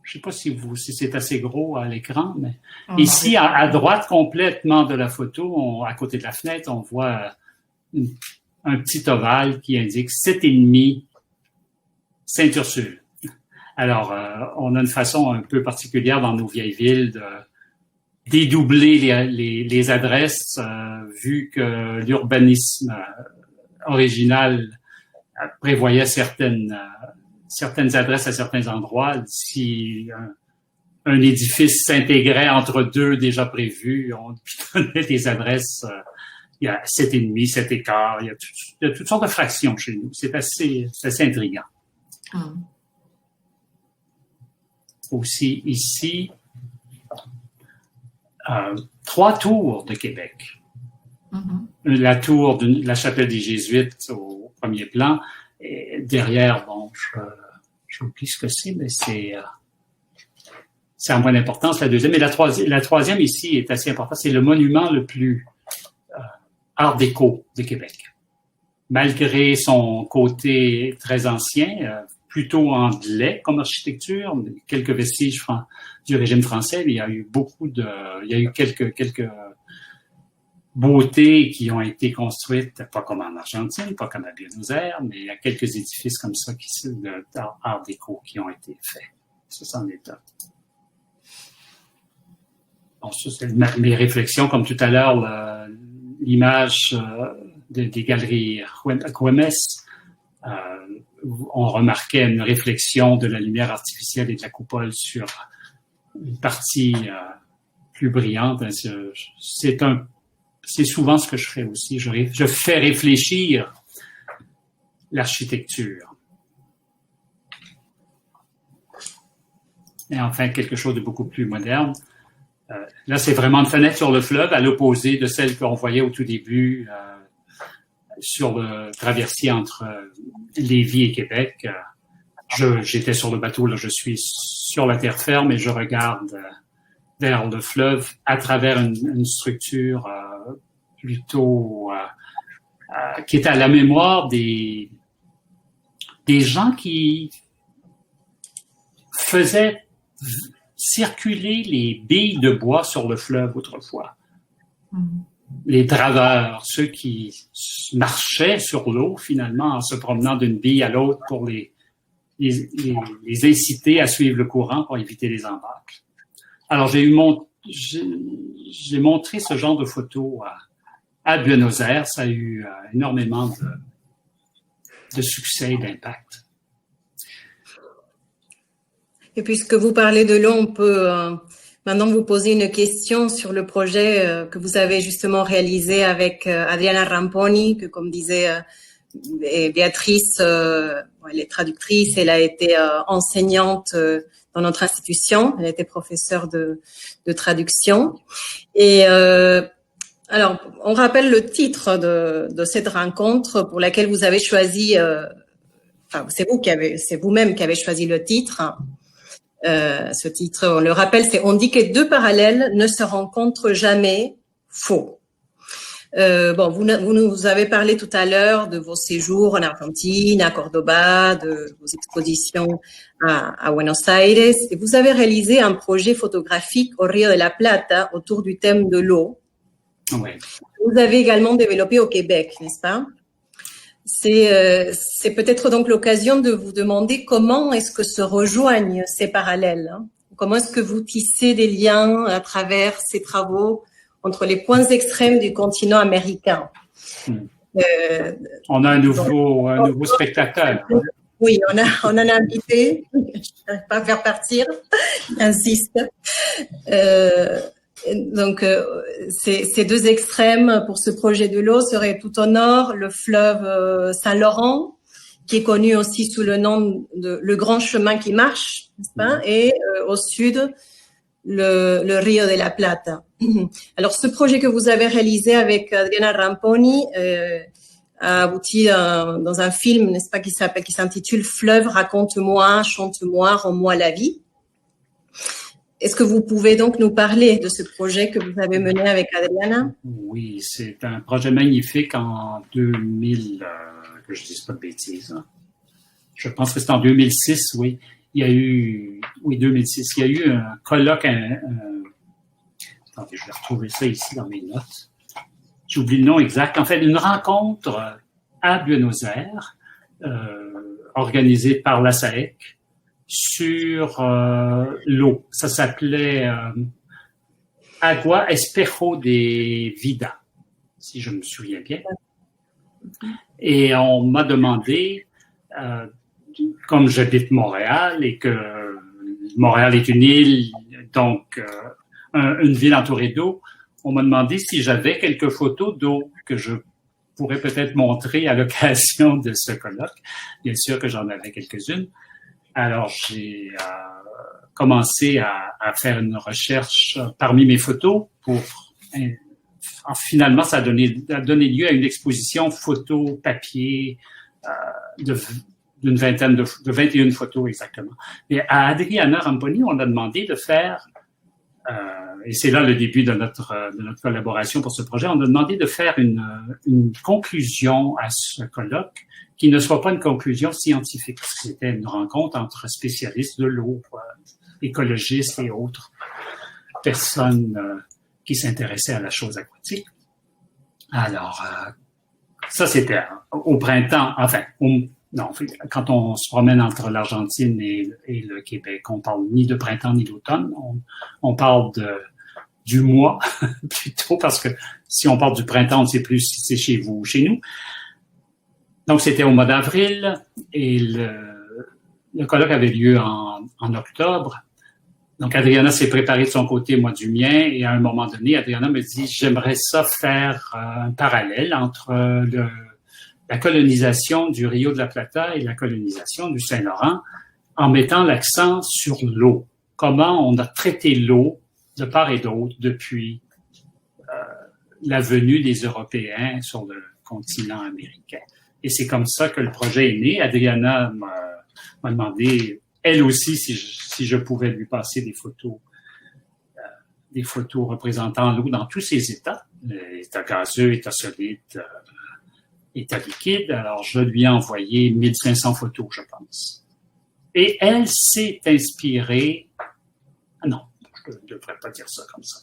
Je ne sais pas si c'est assez gros à l'écran, mais ici, à droite complètement de la photo, à côté de la fenêtre, on voit un petit ovale qui indique 7,5 Sainte-Ursule. Alors, on a une façon un peu particulière dans nos vieilles villes de dédoubler les adresses, vu que l'urbanisme original prévoyait certaines adresses à certains endroits. Si un édifice s'intégrait entre deux déjà prévus, on donnait des adresses. Il y a 7,5, 7 écarts. Il y a toutes sortes de fractions chez nous. C'est assez intriguant. Aussi, ici, 3 tours de Québec. La tour de la chapelle des Jésuites au premier plan. Et derrière, bon, j'oublie ce que c'est, mais c'est en moins d'importance. La deuxième. Et la troisième ici est assez importante. C'est le monument le plus art déco de Québec. Malgré son côté très ancien, plutôt anglais comme architecture, quelques vestiges du régime français, mais il y a eu quelques beautés qui ont été construites, pas comme en Argentine, pas comme à Buenos Aires, mais il y a quelques édifices comme ça d'art déco qui ont été faits. Ça, c'en est un. Bon, ça, c'est mes réflexions, comme tout à l'heure, l'image des galeries Güemes, on remarquait une réflexion de la lumière artificielle et de la coupole sur une partie plus brillante. C'est souvent ce que je fais aussi. Je fais réfléchir l'architecture. Et enfin, quelque chose de beaucoup plus moderne. Là, c'est vraiment une fenêtre sur le fleuve, à l'opposé de celle qu'on voyait au tout début sur le traversier entre Lévis et Québec. J'étais sur le bateau, là, je suis sur la terre ferme et je regarde vers le fleuve à travers une structure plutôt qui est à la mémoire des gens qui faisaient circuler les billes de bois sur le fleuve autrefois. Les draveurs, ceux qui marchaient sur l'eau finalement en se promenant d'une bille à l'autre pour les inciter à suivre le courant pour éviter les embâcles. Alors j'ai montré ce genre de photos à Buenos Aires. Ça a eu énormément de succès et d'impact. Et puisque vous parlez de l'eau, on peut maintenant vous poser une question sur le projet que vous avez justement réalisé avec Adriana Ramponi, que comme disait Béatrice, elle est traductrice, elle a été enseignante dans notre institution, elle a été professeure de traduction. Et alors, on rappelle le titre de cette rencontre pour laquelle vous avez choisi, c'est vous-même qui avez choisi le titre. Ce titre, on le rappelle, c'est « On dit que 2 parallèles ne se rencontrent jamais, faux ». Vous nous avez parlé tout à l'heure de vos séjours en Argentine, à Cordoba, de vos expositions à Buenos Aires, et vous avez réalisé un projet photographique au Rio de la Plata autour du thème de l'eau. Oui. Vous avez également développé au Québec, n'est-ce pas? C'est peut-être donc l'occasion de vous demander comment est-ce que se rejoignent ces parallèles, hein? Comment est-ce que vous tissez des liens à travers ces travaux entre les points extrêmes du continent américain. On a un nouveau spectateur. Oui, on a un invité. Je n'arrive pas à faire partir. J'insiste. Donc, ces 2 extrêmes pour ce projet de l'eau seraient tout au nord le fleuve Saint-Laurent, qui est connu aussi sous le nom de le grand chemin qui marche, n'est-ce pas? Et au sud, le Rio de la Plata. Alors, ce projet que vous avez réalisé avec Adriana Ramponi a abouti dans un film, n'est-ce pas, qui s'intitule Fleuve, raconte-moi, chante-moi, rends-moi la vie. Est-ce que vous pouvez donc nous parler de ce projet que vous avez mené avec Adriana? Oui, c'est un projet magnifique en 2000, que je ne dise pas de bêtises. Hein. Je pense que c'est en 2006, oui. Il y a eu, 2006, il y a eu un colloque, attendez, je vais retrouver ça ici dans mes notes. J'oublie le nom exact. En fait, une rencontre à Buenos Aires, organisée par la SAEC, sur l'eau. Ça s'appelait Agua Espejo de Vida, si je me souviens bien. Et on m'a demandé comme j'habite Montréal et que Montréal est une île, donc une ville entourée d'eau, on m'a demandé si j'avais quelques photos d'eau que je pourrais peut-être montrer à l'occasion de ce colloque. Bien sûr que j'en avais quelques-unes. Alors, j'ai commencé à faire une recherche parmi mes photos pour... finalement, ça a donné lieu à une exposition photo-papier d'une vingtaine de 21 photos exactement. Et à Adriana Ramponi, on a demandé de faire, et c'est là le début de notre collaboration pour ce projet, on a demandé de faire une conclusion à ce colloque qui ne soit pas une conclusion scientifique. C'était une rencontre entre spécialistes de l'eau, écologistes et autres personnes qui s'intéressaient à la chose aquatique. Alors, ça c'était au printemps, enfin, quand on se promène entre l'Argentine et le Québec, on parle ni de printemps ni d'automne, on parle du mois plutôt, parce que si on parle du printemps, on ne sait plus si c'est chez vous ou chez nous. Donc, c'était au mois d'avril et le colloque avait lieu en octobre. Donc, Adriana s'est préparée de son côté, moi du mien, et à un moment donné, Adriana me dit, j'aimerais ça faire un parallèle entre la colonisation du Rio de la Plata et la colonisation du Saint-Laurent, en mettant l'accent sur l'eau. Comment on a traité l'eau de part et d'autre depuis la venue des Européens sur le continent américain. Et c'est comme ça que le projet est né. Adriana m'a demandé, elle aussi, si je pouvais lui passer des photos représentant l'eau dans tous ses états, état gazeux, état solide, état liquide. Alors, je lui ai envoyé 1500 photos, je pense. Et elle s'est inspirée... Ah non, je ne devrais pas dire ça comme ça.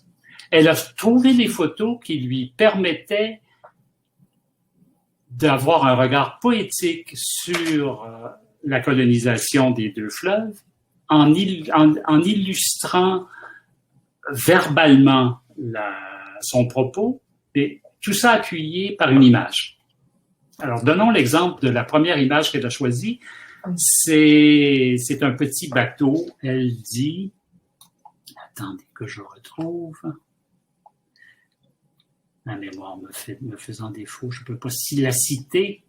Elle a trouvé les photos qui lui permettaient d'avoir un regard poétique sur la colonisation des deux fleuves en illustrant verbalement son propos, et tout ça appuyé par une image. Alors, donnons l'exemple de la première image qu'elle a choisie. C'est un petit bateau. Elle dit... Attendez que je retrouve... La mémoire me faisant défaut, je ne peux pas la citer.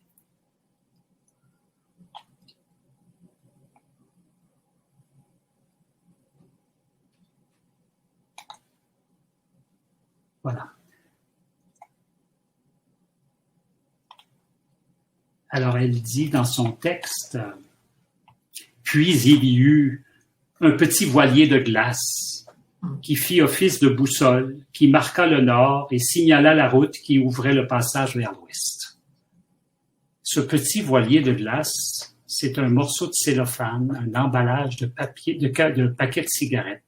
Voilà. Alors, elle dit dans son texte, « Puis il y eut un petit voilier de glace qui fit office de boussole, qui marqua le nord et signala la route qui ouvrait le passage vers l'ouest. Ce petit voilier de glace, c'est un morceau de cellophane, un emballage de papier, de paquet de cigarettes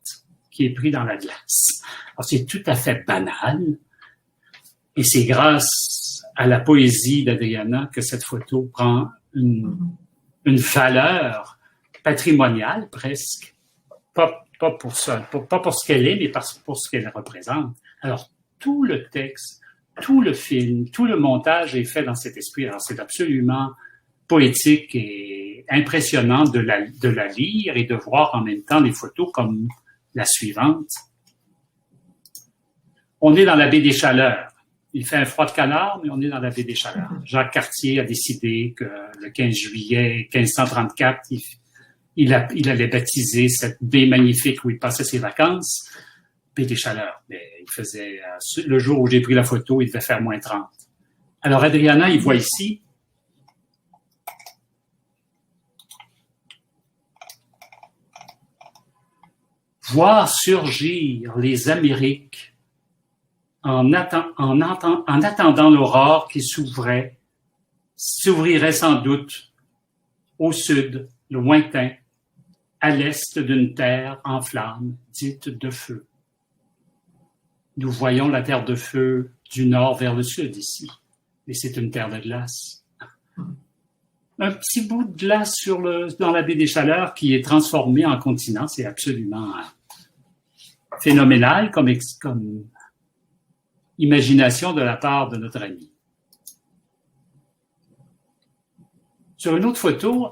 qui est pris dans la glace. Alors, c'est tout à fait banal, et c'est grâce à la poésie d'Adriana que cette photo prend une valeur patrimoniale presque, pas pour ce qu'elle est, mais pour ce qu'elle représente. Alors, tout le texte, tout le film, tout le montage est fait dans cet esprit. Alors, c'est absolument poétique et impressionnant de la lire et de voir en même temps les photos comme la suivante. On est dans la baie des Chaleurs. Il fait un froid de canard, mais on est dans la baie des Chaleurs. Jacques Cartier a décidé que le 15 juillet 1534, il allait baptiser cette baie magnifique où il passait ses vacances, baie des Chaleurs. Mais il faisait, le jour où j'ai pris la photo, il devait faire moins 30. Alors, Adriana, il voit ici voir surgir les Amériques en attendant l'aurore qui s'ouvrirait sans doute au sud, lointain, à l'est d'une terre en flammes, dite de feu. Nous voyons la terre de feu du nord vers le sud ici, mais c'est une terre de glace. Un petit bout de glace dans la baie des Chaleurs qui est transformé en continent, c'est absolument phénoménal comme imagination de la part de notre ami. Sur une autre photo,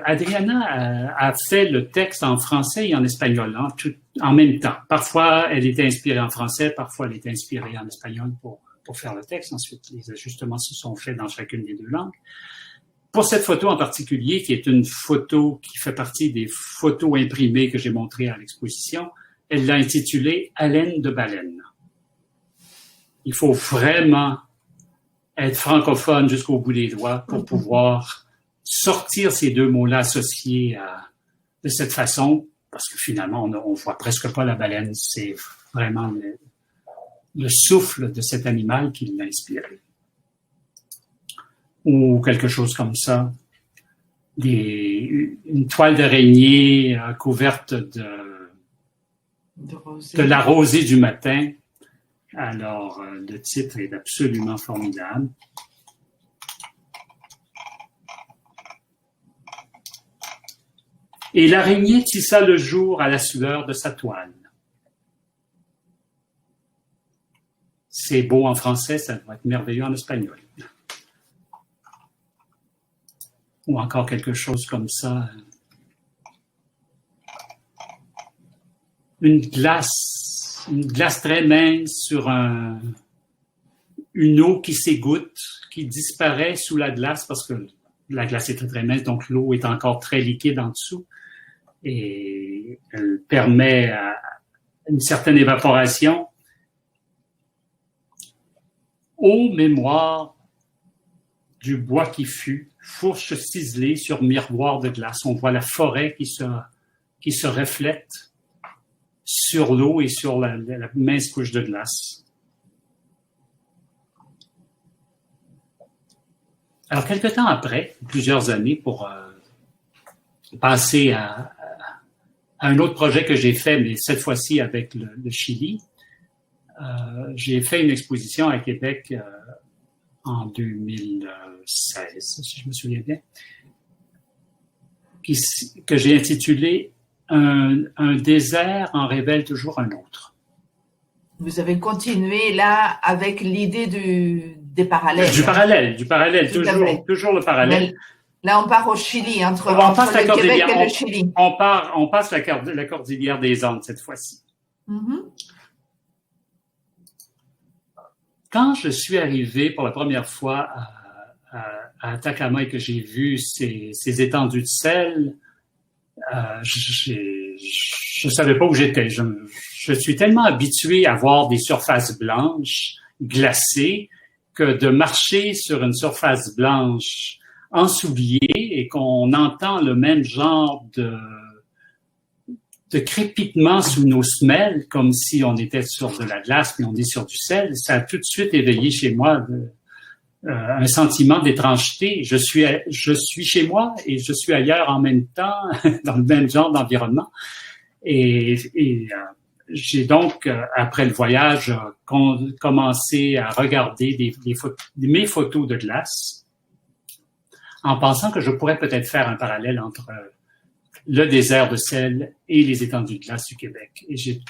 Adriana a fait le texte en français et en espagnol en même temps. Parfois, elle était inspirée en français, parfois elle était inspirée en espagnol pour faire le texte. Ensuite, les ajustements se sont faits dans chacune des deux langues. Pour cette photo en particulier, qui est une photo qui fait partie des photos imprimées que j'ai montrées à l'exposition, elle l'a intitulée « Haleine de baleine ». Il faut vraiment être francophone jusqu'au bout des doigts pour pouvoir sortir ces deux mots-là associés de cette façon, parce que finalement, on voit presque pas la baleine. C'est vraiment le souffle de cet animal qui l'a inspiré. Ou quelque chose comme ça. Une toile d'araignée couverte de la rosée du matin. Alors, le titre est absolument formidable. Et l'araignée tissa le jour à la sueur de sa toile. C'est beau en français, ça doit être merveilleux en espagnol. Ou encore quelque chose comme ça. Une glace très mince sur une eau qui s'égoutte, qui disparaît sous la glace parce que la glace est très, très mince, donc l'eau est encore très liquide en dessous et elle permet une certaine évaporation. Ô mémoire du bois qui fut, fourche ciselée sur miroir de glace. On voit la forêt qui se reflète sur l'eau et sur la mince couche de glace. Alors, quelque temps après, plusieurs années, pour passer à un autre projet que j'ai fait, mais cette fois-ci avec le Chili, j'ai fait une exposition à Québec en 2016, si je me souviens bien, que j'ai intitulé un désert en révèle toujours un autre. Vous avez continué là avec l'idée des parallèles. Du parallèle, toujours le parallèle. Mais là, on part au Chili, entre le Québec et le Chili. On passe la cordillère des Andes cette fois-ci. Mm-hmm. Quand je suis arrivé pour la première fois à Atacama et que j'ai vu ces étendues de sel, je savais pas où j'étais. Je suis tellement habitué à voir des surfaces blanches, glacées, que de marcher sur une surface blanche en souliers et qu'on entend le même genre de crépitement sous nos semelles, comme si on était sur de la glace, mais on est sur du sel, ça a tout de suite éveillé chez moi un sentiment d'étrangeté. Je suis chez moi et je suis ailleurs en même temps, dans le même genre d'environnement. Et j'ai donc, après le voyage, commencé à regarder mes photos de glace, en pensant que je pourrais peut-être faire un parallèle entre le désert de sel et les étendues de glace du Québec. Et j'ai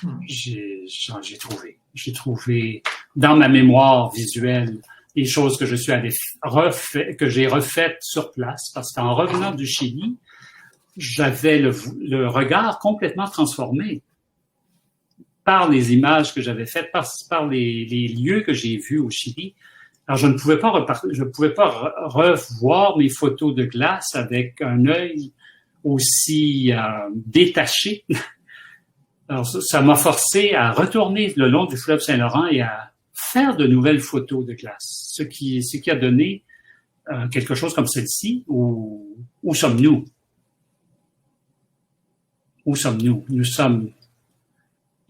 trouvé dans ma mémoire visuelle des choses que que j'ai refaites sur place, parce qu'en revenant du Chili, j'avais le regard complètement transformé par les images que j'avais faites, par les lieux que j'ai vus au Chili. Alors, je ne pouvais pas revoir mes photos de glace avec un œil aussi détaché. Alors, ça m'a forcé à retourner le long du fleuve Saint-Laurent et à faire de nouvelles photos de glace, ce qui a donné quelque chose comme celle-ci. Où sommes-nous? Où sommes-nous? Nous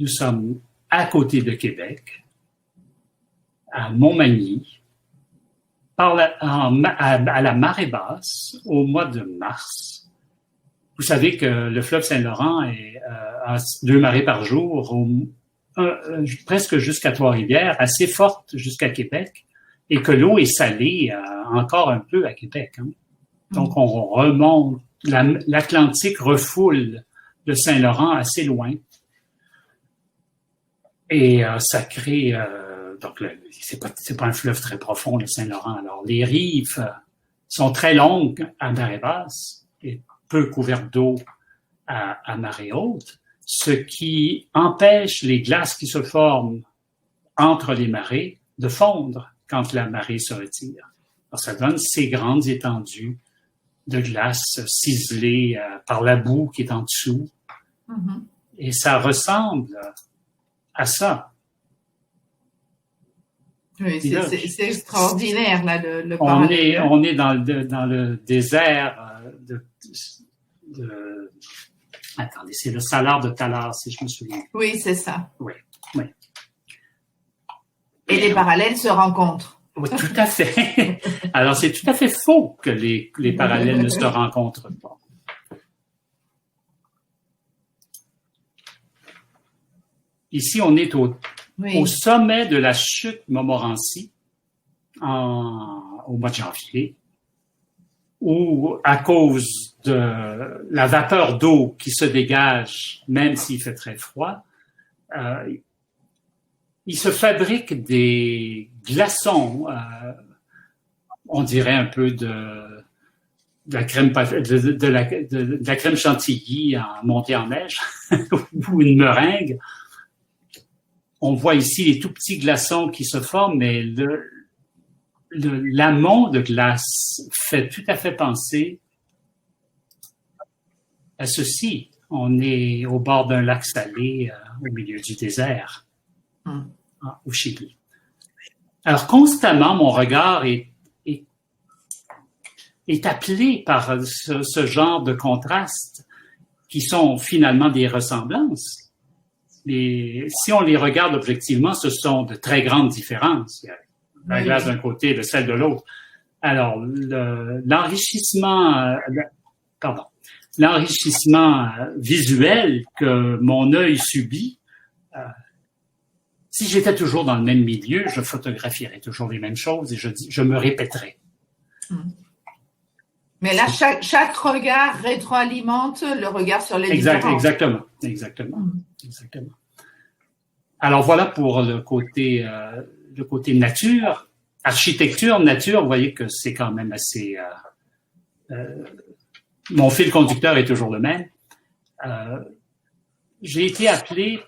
sommes à côté de Québec, à Montmagny, à la marée basse, au mois de mars. Vous savez que le fleuve Saint-Laurent a 2 marées par jour, presque jusqu'à Trois-Rivières, assez forte jusqu'à Québec, et que l'eau est salée encore un peu à Québec. Hein. Donc, on remonte, l'Atlantique refoule le Saint-Laurent assez loin, et ça crée... donc, c'est pas un fleuve très profond, le Saint-Laurent. Alors, les rives sont très longues à marée basse et peu couvertes d'eau à marée haute, ce qui empêche les glaces qui se forment entre les marées de fondre quand la marée se retire. Alors, ça donne ces grandes étendues de glace ciselées par la boue qui est en dessous. Mm-hmm. Et ça ressemble à ça. Oui, c'est extraordinaire, là, le parallèle. On est dans le désert attendez, c'est le Salar de Talar, si je me souviens. Oui, c'est ça. Oui. Et les parallèles se rencontrent. Oui, tout à fait. Alors, c'est tout à fait faux que les parallèles ne se rencontrent pas. Ici, on est au sommet de la chute Montmorency au mois de janvier, où, à cause de la vapeur d'eau qui se dégage, même s'il fait très froid, il se fabrique des glaçons, on dirait un peu de la crème chantilly montée en neige ou une meringue. On voit ici les tout petits glaçons qui se forment, mais l'amont de glace fait tout à fait penser à ceci. On est au bord d'un lac salé au milieu du désert, au Chili. Alors, constamment, mon regard est appelé par ce genre de contrastes qui sont finalement des ressemblances. Mais si on les regarde objectivement, ce sont de très grandes différences. Il y a la glace d'un côté, le sel de l'autre. Alors, l'enrichissement visuel que mon œil subit, si j'étais toujours dans le même milieu, je photographierais toujours les mêmes choses et je me répéterais. Mais là, chaque regard rétroalimente le regard sur les différences. Exactement. Alors voilà pour le côté nature. Architecture, nature, vous voyez que c'est quand même assez... mon fil conducteur est toujours le même. J'ai été appelé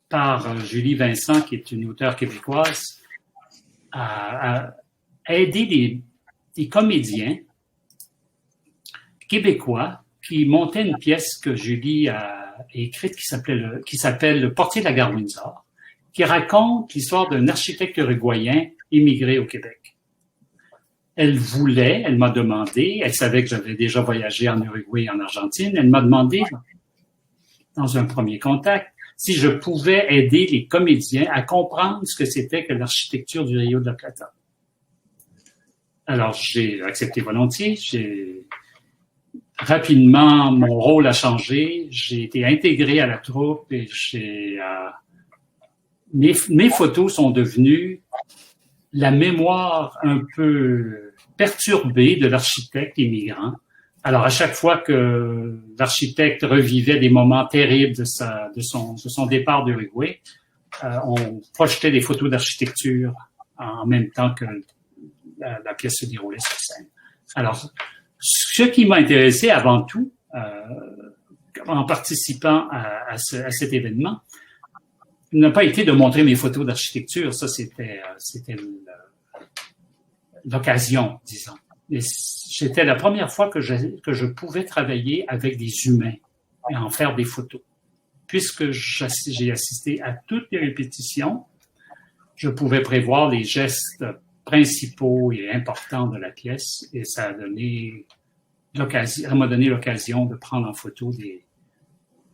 par Julie Vincent, qui est une auteure québécoise, à aider des comédiens québécois qui montaient une pièce que Julie a écrite qui s'appelle Le Portier de la gare Windsor, qui raconte l'histoire d'un architecte uruguayen immigré au Québec. Elle m'a demandé, elle savait que j'avais déjà voyagé en Uruguay et en Argentine, elle m'a demandé, dans un premier contact, si je pouvais aider les comédiens à comprendre ce que c'était que l'architecture du Rio de la Plata. Alors, j'ai accepté volontiers, rapidement, mon rôle a changé. J'ai été intégré à la troupe et mes photos sont devenues la mémoire un peu perturbée de l'architecte immigrant. Alors, à chaque fois que l'architecte revivait des moments terribles de son départ d'Uruguay, on projetait des photos d'architecture en même temps que la pièce se déroulait sur scène. Alors, ce qui m'a intéressé avant tout, en participant à cet événement, n'a pas été de montrer mes photos d'architecture. Ça, c'était l'occasion, disons. Mais c'était la première fois que je pouvais travailler avec des humains et en faire des photos. Puisque j'ai assisté à toutes les répétitions, je pouvais prévoir les gestes principaux et importants de la pièce et ça m'a donné l'occasion de prendre en photo des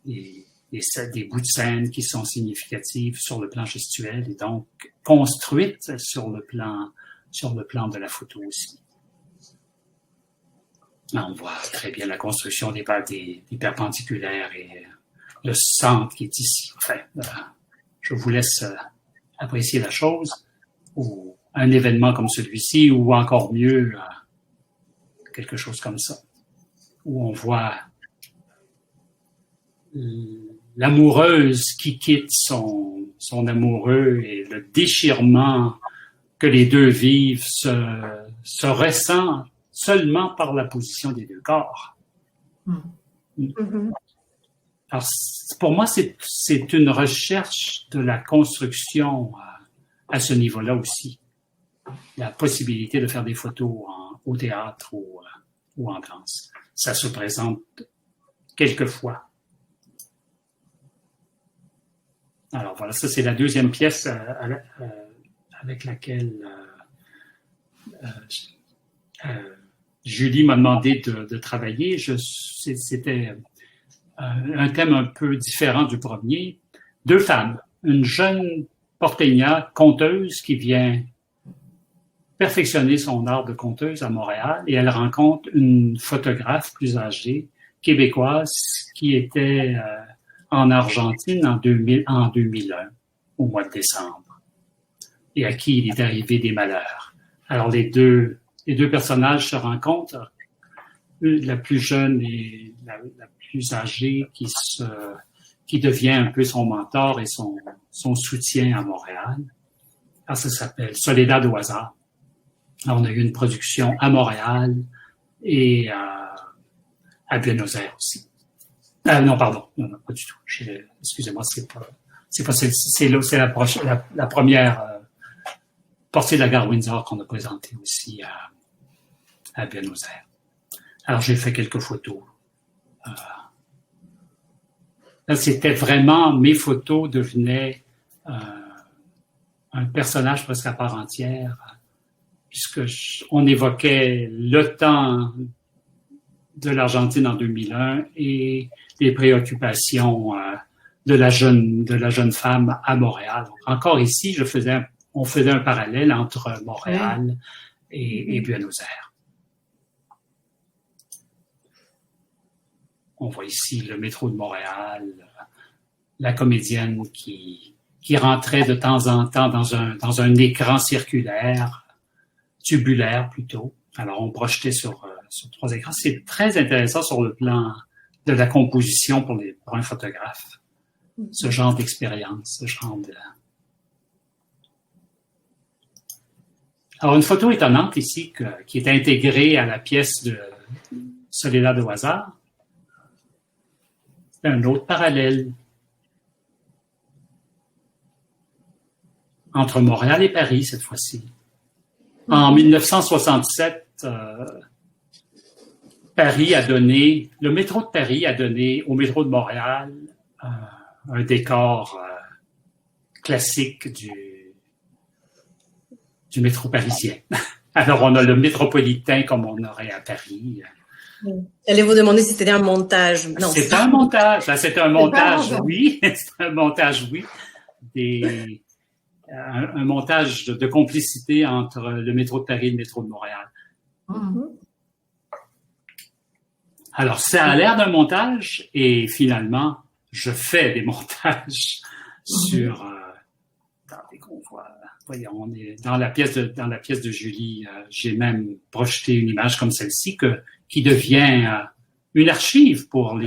bouts de scène qui sont significatifs sur le plan gestuel et donc construites sur le plan de la photo aussi. Là, on voit très bien la construction des perpendiculaires et le centre qui est ici. Enfin, je vous laisse apprécier la chose, ou un événement comme celui-ci, ou encore mieux, quelque chose comme ça, où on voit l'amoureuse qui quitte son amoureux et le déchirement que les deux vivent se ressent seulement par la position des deux corps. Alors, pour moi, c'est une recherche de la construction à ce niveau-là aussi. La possibilité de faire des photos au théâtre ou en danse. Ça se présente quelquefois. Alors voilà, ça c'est la deuxième pièce avec laquelle Julie m'a demandé de travailler. C'était un thème un peu différent du premier. Deux femmes, une jeune porteña conteuse qui vient perfectionner son art de conteuse à Montréal et elle rencontre une photographe plus âgée, québécoise, qui était en Argentine en 2001, au mois de décembre, et à qui il est arrivé des malheurs. Alors les deux personnages se rencontrent, la plus jeune et la plus âgée qui devient un peu son mentor et son soutien à Montréal. Alors ça s'appelle Soledad au hasard. Alors, on a eu une production à Montréal et à Buenos Aires aussi. Non, pardon, non, pas du tout. Excusez-moi, c'est la première portée de la gare Windsor qu'on a présentée aussi à Buenos Aires. Alors, j'ai fait quelques photos. Là, c'était vraiment, mes photos devenaient un personnage presque à part entière, puisque on évoquait le temps de l'Argentine en 2001 et les préoccupations de la jeune femme à Montréal. Donc, encore ici, on faisait un parallèle entre Montréal et Buenos Aires. On voit ici le métro de Montréal, la comédienne qui rentrait de temps en temps dans un écran circulaire, tubulaire plutôt. Alors, on projetait sur 3 écrans. C'est très intéressant sur le plan de la composition pour un photographe. Ce genre d'expérience, ce genre de... Alors, une photo étonnante ici qui est intégrée à la pièce de Soledad au hasard. C'est un autre parallèle entre Montréal et Paris cette fois-ci. En 1967, le métro de Paris a donné au métro de Montréal un décor classique du métro parisien. Alors, on a le métropolitain comme on aurait à Paris. J'allais vous demander si c'était un montage. Non, c'est un montage. C'est un montage, oui. C'est un montage, oui. Un montage de complicité entre le métro de Paris et le métro de Montréal. Alors, ça a l'air d'un montage et finalement, je fais des montages sur... Attendez qu'on voit... Voyons, on est dans la pièce de Julie. J'ai même projeté une image comme celle-ci qui devient une archive pour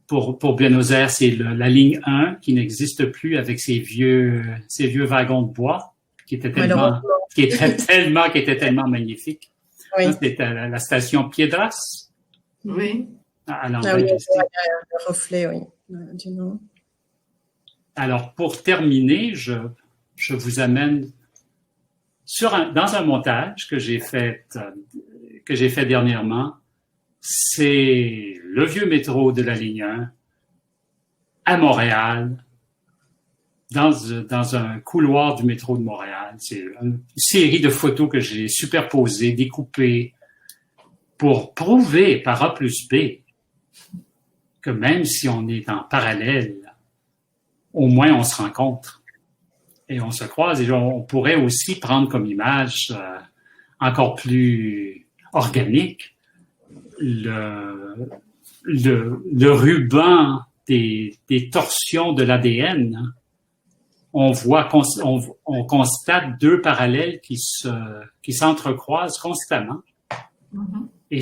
pour Buenos Aires. C'est la ligne 1 qui n'existe plus avec ces vieux wagons de bois qui étaient tellement magnifiques. Oui. C'était la station Piedras. Oui. À l'endroit le reflet, oui, du nom. Alors, pour terminer, je vous amène dans un montage que j'ai fait dernièrement. C'est le vieux métro de la ligne 1 à Montréal, dans un couloir du métro de Montréal. C'est une série de photos que j'ai superposées, découpées, pour prouver par A plus B que même si on est en parallèle, au moins on se rencontre et on se croise. Et on pourrait aussi prendre comme image encore plus organique le ruban des torsions de l'ADN. On constate deux parallèles qui s'entrecroisent constamment. Mm-hmm. Et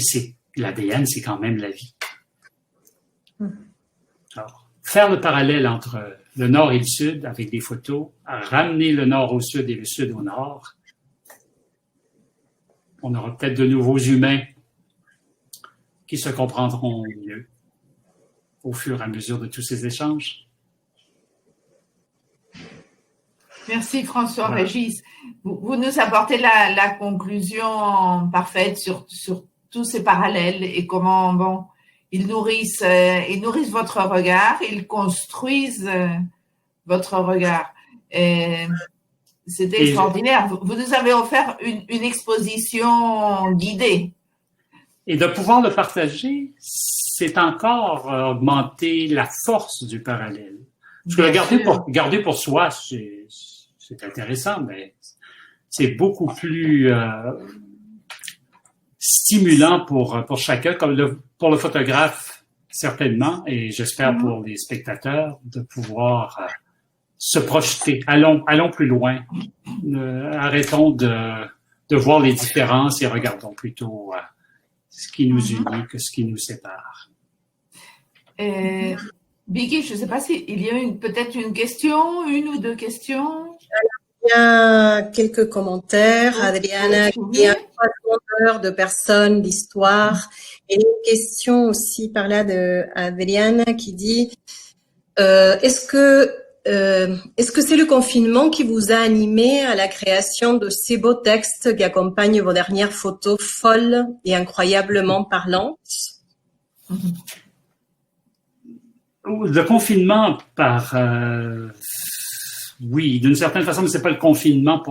l'ADN, c'est quand même la vie. Alors, faire le parallèle entre le nord et le sud avec des photos, ramener le nord au sud et le sud au nord, on aura peut-être de nouveaux humains qui se comprendront mieux au fur et à mesure de tous ces échanges. Merci François-Régis. Vous nous apportez la conclusion parfaite sur tous ces parallèles et comment ils nourrissent votre regard, ils construisent votre regard. C'était extraordinaire. Vous nous avez offert une exposition guidée. Et de pouvoir le partager, c'est encore augmenter la force du parallèle. Parce que le garder pour soi, c'est intéressant, mais c'est beaucoup plus stimulant pour chacun, comme pour le photographe, certainement, et j'espère pour les spectateurs, de pouvoir se projeter. Allons plus loin. Arrêtons de voir les différences et regardons plutôt ce qui nous unit que ce qui nous sépare. Biggie, je ne sais pas s'il y a peut-être une ou deux questions. Il y a quelques commentaires. Adriana, il y a 3 heures de personnes, d'histoire. Et une question aussi par là de Adriana qui dit est-ce que c'est le confinement qui vous a animé à la création de ces beaux textes qui accompagnent vos dernières photos folles et incroyablement parlantes? Le confinement oui, d'une certaine façon, mais c'est pas le confinement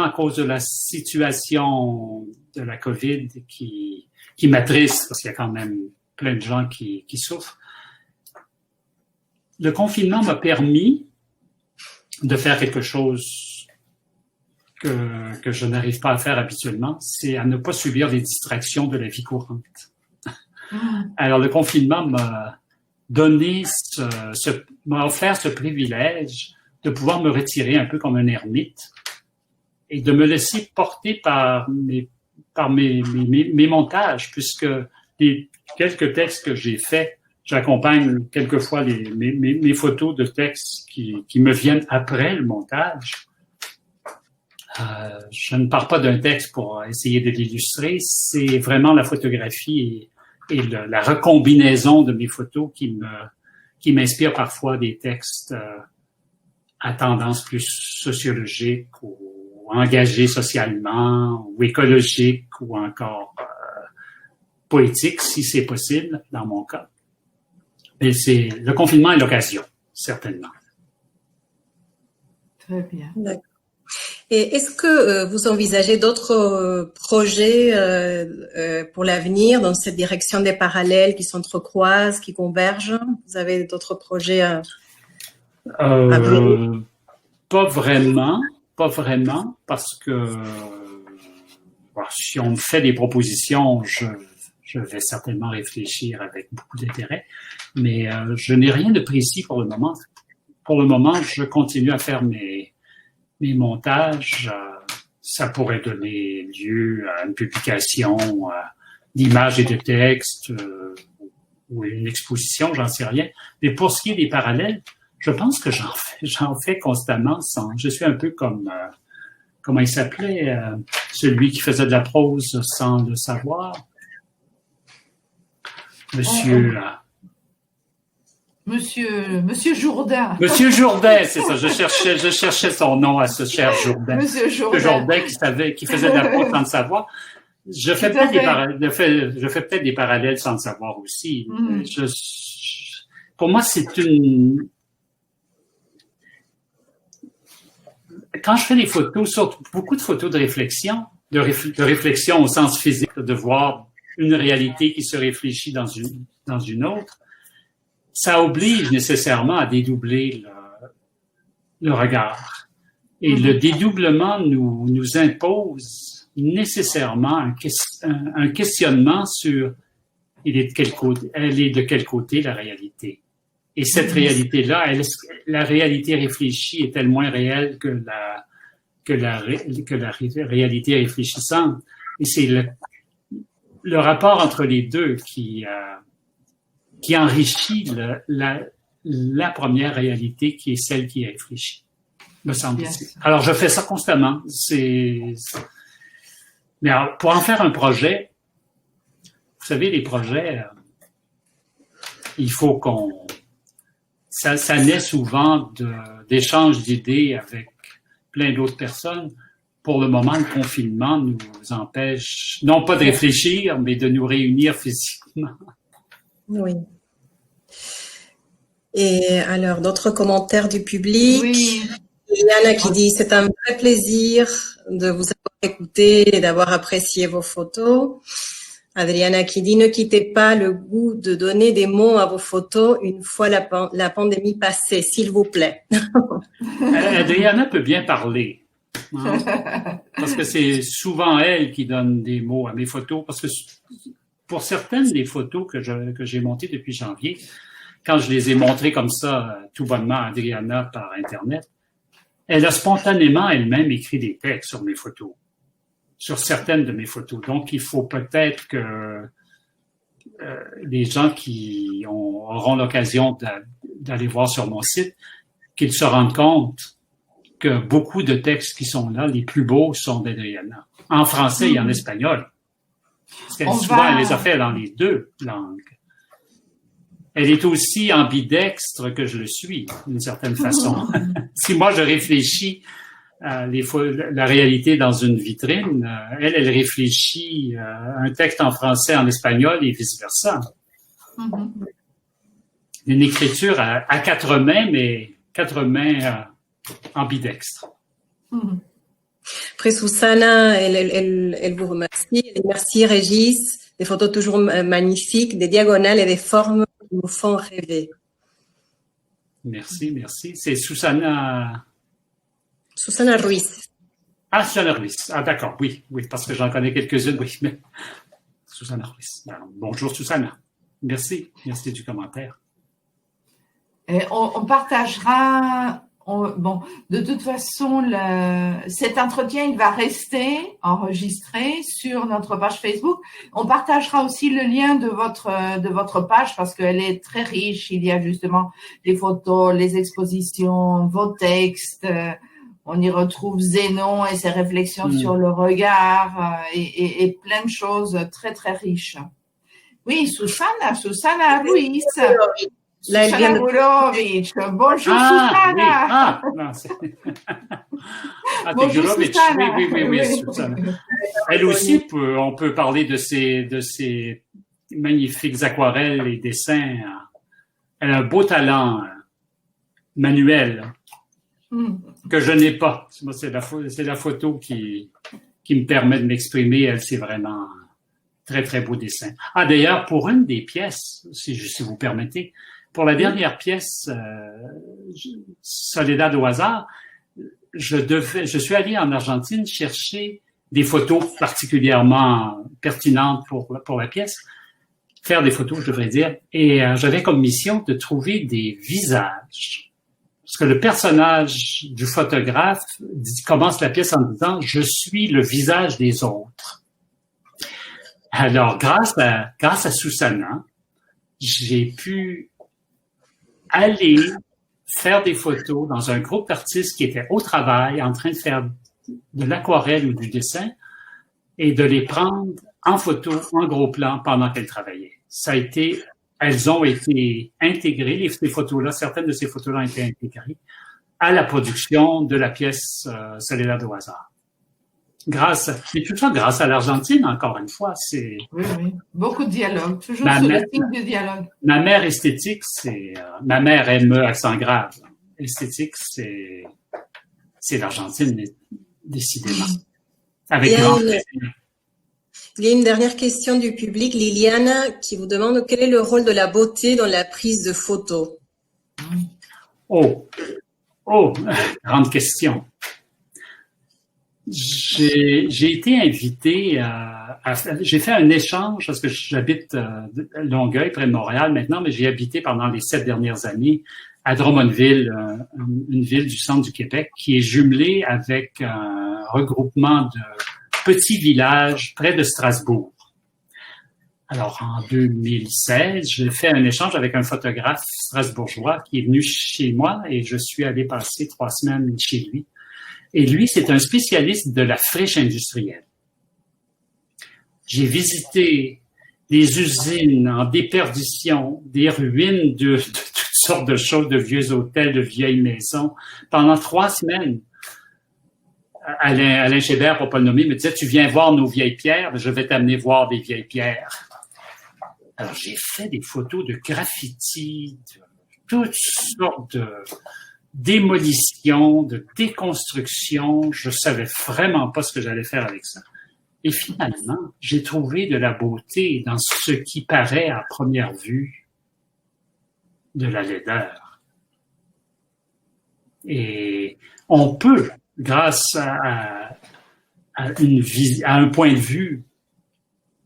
à cause de la situation de la COVID qui m'attriste, parce qu'il y a quand même plein de gens qui souffrent. Le confinement m'a permis de faire quelque chose que je n'arrive pas à faire habituellement, c'est à ne pas subir les distractions de la vie courante. Alors, le confinement m'a offert ce privilège de pouvoir me retirer un peu comme un ermite et de me laisser porter par mes montages, puisque les quelques textes que j'ai faits, j'accompagne quelquefois mes photos de textes qui me viennent après le montage. Je ne pars pas d'un texte pour essayer de l'illustrer, c'est vraiment la photographie et la recombinaison de mes photos qui m'inspire parfois des textes à tendance plus sociologique ou engagés socialement ou écologique ou encore poétique, si c'est possible, dans mon cas. Mais le confinement est l'occasion, certainement. Très bien. D'accord. Et est-ce que vous envisagez d'autres projets pour l'avenir dans cette direction des parallèles qui s'entrecroisent, qui convergent? Vous avez d'autres projets à venir? Pas vraiment, parce que si on me fait des propositions, je vais certainement réfléchir avec beaucoup d'intérêt, mais je n'ai rien de précis pour le moment. Pour le moment, je continue à faire mes montages. Ça pourrait donner lieu à une publication d'images et de textes ou une exposition, j'en sais rien. Mais pour ce qui est des parallèles, je pense que j'en fais constamment. Je suis un peu comme, comment il s'appelait, celui qui faisait de la prose sans le savoir. Monsieur Jourdain. Monsieur Jourdain, c'est ça. Je cherchais son nom à ce cher Jourdain. Monsieur Jourdain. Qui faisait de la prose sans le savoir. Je fais peut-être des parallèles sans le savoir aussi. Pour moi, quand je fais des photos, surtout beaucoup de photos de réflexion au sens physique, de voir une réalité qui se réfléchit dans une autre, ça oblige nécessairement à dédoubler le regard. Et le dédoublement nous impose nécessairement un questionnement sur elle est de quel côté la réalité. Et cette réalité-là, la réalité réfléchie est-elle moins réelle que la réalité réfléchissante? Et c'est le rapport entre les deux qui enrichit la première réalité qui est celle qui est réfléchie, me semble-t-il. Alors, je fais ça constamment. Mais alors, pour en faire un projet, vous savez, les projets, il faut qu'on... Ça naît souvent d'échanges d'idées avec plein d'autres personnes. Pour le moment, le confinement nous empêche, non pas de réfléchir, mais de nous réunir physiquement. Oui. Et alors, d'autres commentaires du public? Oui. Yana qui dit « C'est un vrai plaisir de vous avoir écouté et d'avoir apprécié vos photos ». Adriana qui dit « Ne quittez pas le goût de donner des mots à vos photos une fois la pandémie passée, s'il vous plaît. » Adriana peut bien parler, hein, parce que c'est souvent elle qui donne des mots à mes photos, parce que pour certaines des photos que j'ai montées depuis janvier, quand je les ai montrées comme ça, tout bonnement à Adriana par Internet, elle a spontanément elle-même écrit des textes sur mes photos, sur certaines de mes photos. Donc, il faut peut-être que les gens qui auront l'occasion d'aller voir sur mon site, qu'ils se rendent compte que beaucoup de textes qui sont là, les plus beaux, sont d'Adriana. En français et en espagnol. Parce qu'elle elle les a fait dans les deux langues. Elle est aussi ambidextre que je le suis, d'une certaine façon. Si moi, je réfléchis la réalité dans une vitrine, elle réfléchit un texte en français, en espagnol et vice-versa. Une écriture à quatre mains, mais quatre mains ambidextres. Après, Susanna, elle vous remercie. Elle dit, merci Régis, des photos toujours magnifiques, des diagonales et des formes qui nous font rêver. Merci, merci. C'est Susanna... Susanna Ruiz. Ah, Susanna Ruiz. Ah, d'accord, oui, parce que j'en connais quelques-unes, oui. Mais... Susanna Ruiz. Alors, bonjour, Susanna. Merci du commentaire. Et on partagera... Bon, de toute façon, cet entretien, il va rester enregistré sur notre page Facebook. On partagera aussi le lien de votre page parce qu'elle est très riche. Il y a justement les photos, les expositions, vos textes. On y retrouve Zénon et ses réflexions sur le regard et plein de choses très, très riches. Oui, Susanna Ruiz. Susanna Gulovic. Bonjour, Susanna. Bonjour, Susanna. Oui, Susanna. Elle aussi, on peut parler de ses magnifiques aquarelles et dessins. Elle a un beau talent manuel que je n'ai pas. Moi, c'est la photo qui me permet de m'exprimer. Elle, c'est vraiment très, très beau dessin. Ah, d'ailleurs, pour une des pièces, si vous permettez, pour la dernière pièce, Soledad au hasard, je suis allé en Argentine chercher des photos particulièrement pertinentes pour la pièce, faire des photos, je devrais dire, et j'avais comme mission de trouver des visages. Parce que le personnage du photographe commence la pièce en disant « Je suis le visage des autres ». Alors, grâce à Susanna, j'ai pu aller faire des photos dans un groupe d'artistes qui étaient au travail, en train de faire de l'aquarelle ou du dessin, et de les prendre en photo, en gros plan, pendant qu'elles travaillaient. Elles ont été intégrées, ces photos-là, certaines de ces photos-là ont été intégrées à la production de la pièce Soledad au hasard. Et tout ça grâce à l'Argentine, encore une fois. Oui. Beaucoup de dialogue. Toujours sur le signe du dialogue. Ma mère esthétique, ma mère ME accent grave. Esthétique, c'est l'Argentine, décidément. Avec grand plaisir. Il y a une dernière question du public, Liliana, qui vous demande quel est le rôle de la beauté dans la prise de photos. Oh, grande question. J'ai été invité j'ai fait un échange parce que j'habite à Longueuil, près de Montréal maintenant, mais j'ai habité pendant les 7 dernières années à Drummondville, une ville du centre du Québec qui est jumelée avec un regroupement de petits villages près de Strasbourg. Alors, en 2016, j'ai fait un échange avec un photographe strasbourgeois qui est venu chez moi et je suis allé passer 3 semaines chez lui. Et lui, c'est un spécialiste de la friche industrielle. J'ai visité des usines en déperdition, des ruines de toutes sortes de choses, de vieux hôtels, de vieilles maisons, pendant 3 semaines. Alain Chébert, pour pas le nommer, me disait, tu viens voir nos vieilles pierres, je vais t'amener voir des vieilles pierres. Alors, j'ai fait des photos de graffitis, de toutes sortes de démolitions, de déconstructions. Je savais vraiment pas ce que j'allais faire avec ça. Et finalement, j'ai trouvé de la beauté dans ce qui paraît à première vue de la laideur. Et on peut, grâce à un point de vue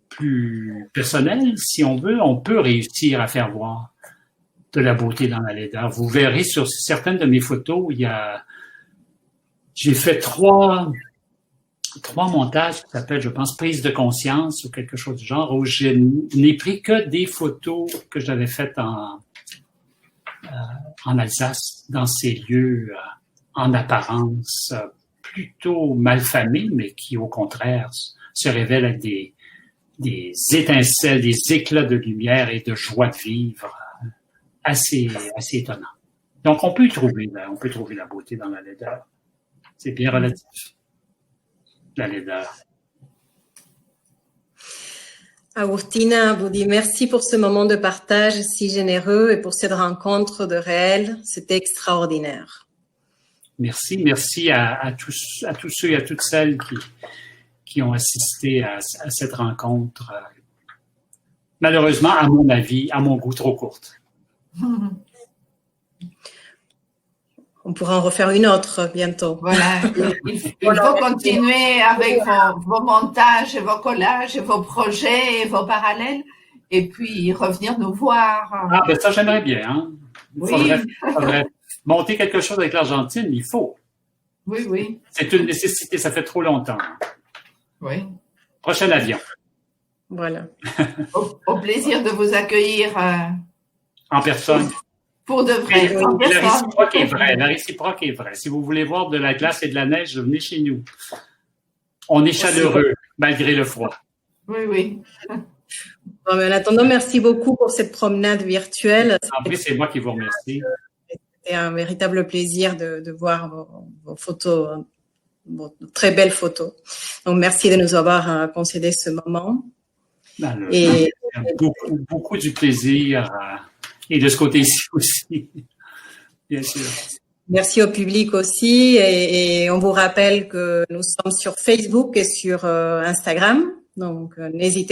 plus personnel, si on veut, on peut réussir à faire voir de la beauté dans la laideur. Vous verrez sur certaines de mes photos, j'ai fait trois montages qui s'appellent, je pense, prise de conscience ou quelque chose du genre, où je n'ai pris que des photos que j'avais faites en Alsace, dans ces lieux en apparence plutôt malfamés, mais qui, au contraire, se révèlent avec des étincelles, des éclats de lumière et de joie de vivre assez étonnants. Donc, on peut trouver la beauté dans la laideur. C'est bien relatif, la laideur. Agustina vous dit merci pour ce moment de partage si généreux et pour cette rencontre de réel. C'était extraordinaire. Merci à tous ceux et à toutes celles qui ont assisté à cette rencontre. Malheureusement, à mon avis, à mon goût, trop courte. On pourra en refaire une autre bientôt. Voilà, il faut continuer avec vos montages, et vos collages, et vos projets, et vos parallèles, et puis revenir nous voir. Ah, ben ça, j'aimerais bien. Hein? Oui. Faudrait monter quelque chose avec l'Argentine, il faut. Oui. C'est une nécessité, ça fait trop longtemps. Oui. Prochain avion. Voilà. Au plaisir de vous accueillir. En personne. Pour de vrai. La réciproque est vraie. Si vous voulez voir de la glace et de la neige, venez chez nous. On est chaleureux, malgré le froid. Oui. Bon, en attendant, merci beaucoup pour cette promenade virtuelle. En plus, c'est moi qui vous remercie. C'était un véritable plaisir de voir vos photos, vos très belles photos. Donc, merci de nous avoir concédé ce moment. Et beaucoup du plaisir et de ce côté-ci aussi, bien sûr. Merci au public aussi et on vous rappelle que nous sommes sur Facebook et sur Instagram, donc n'hésitez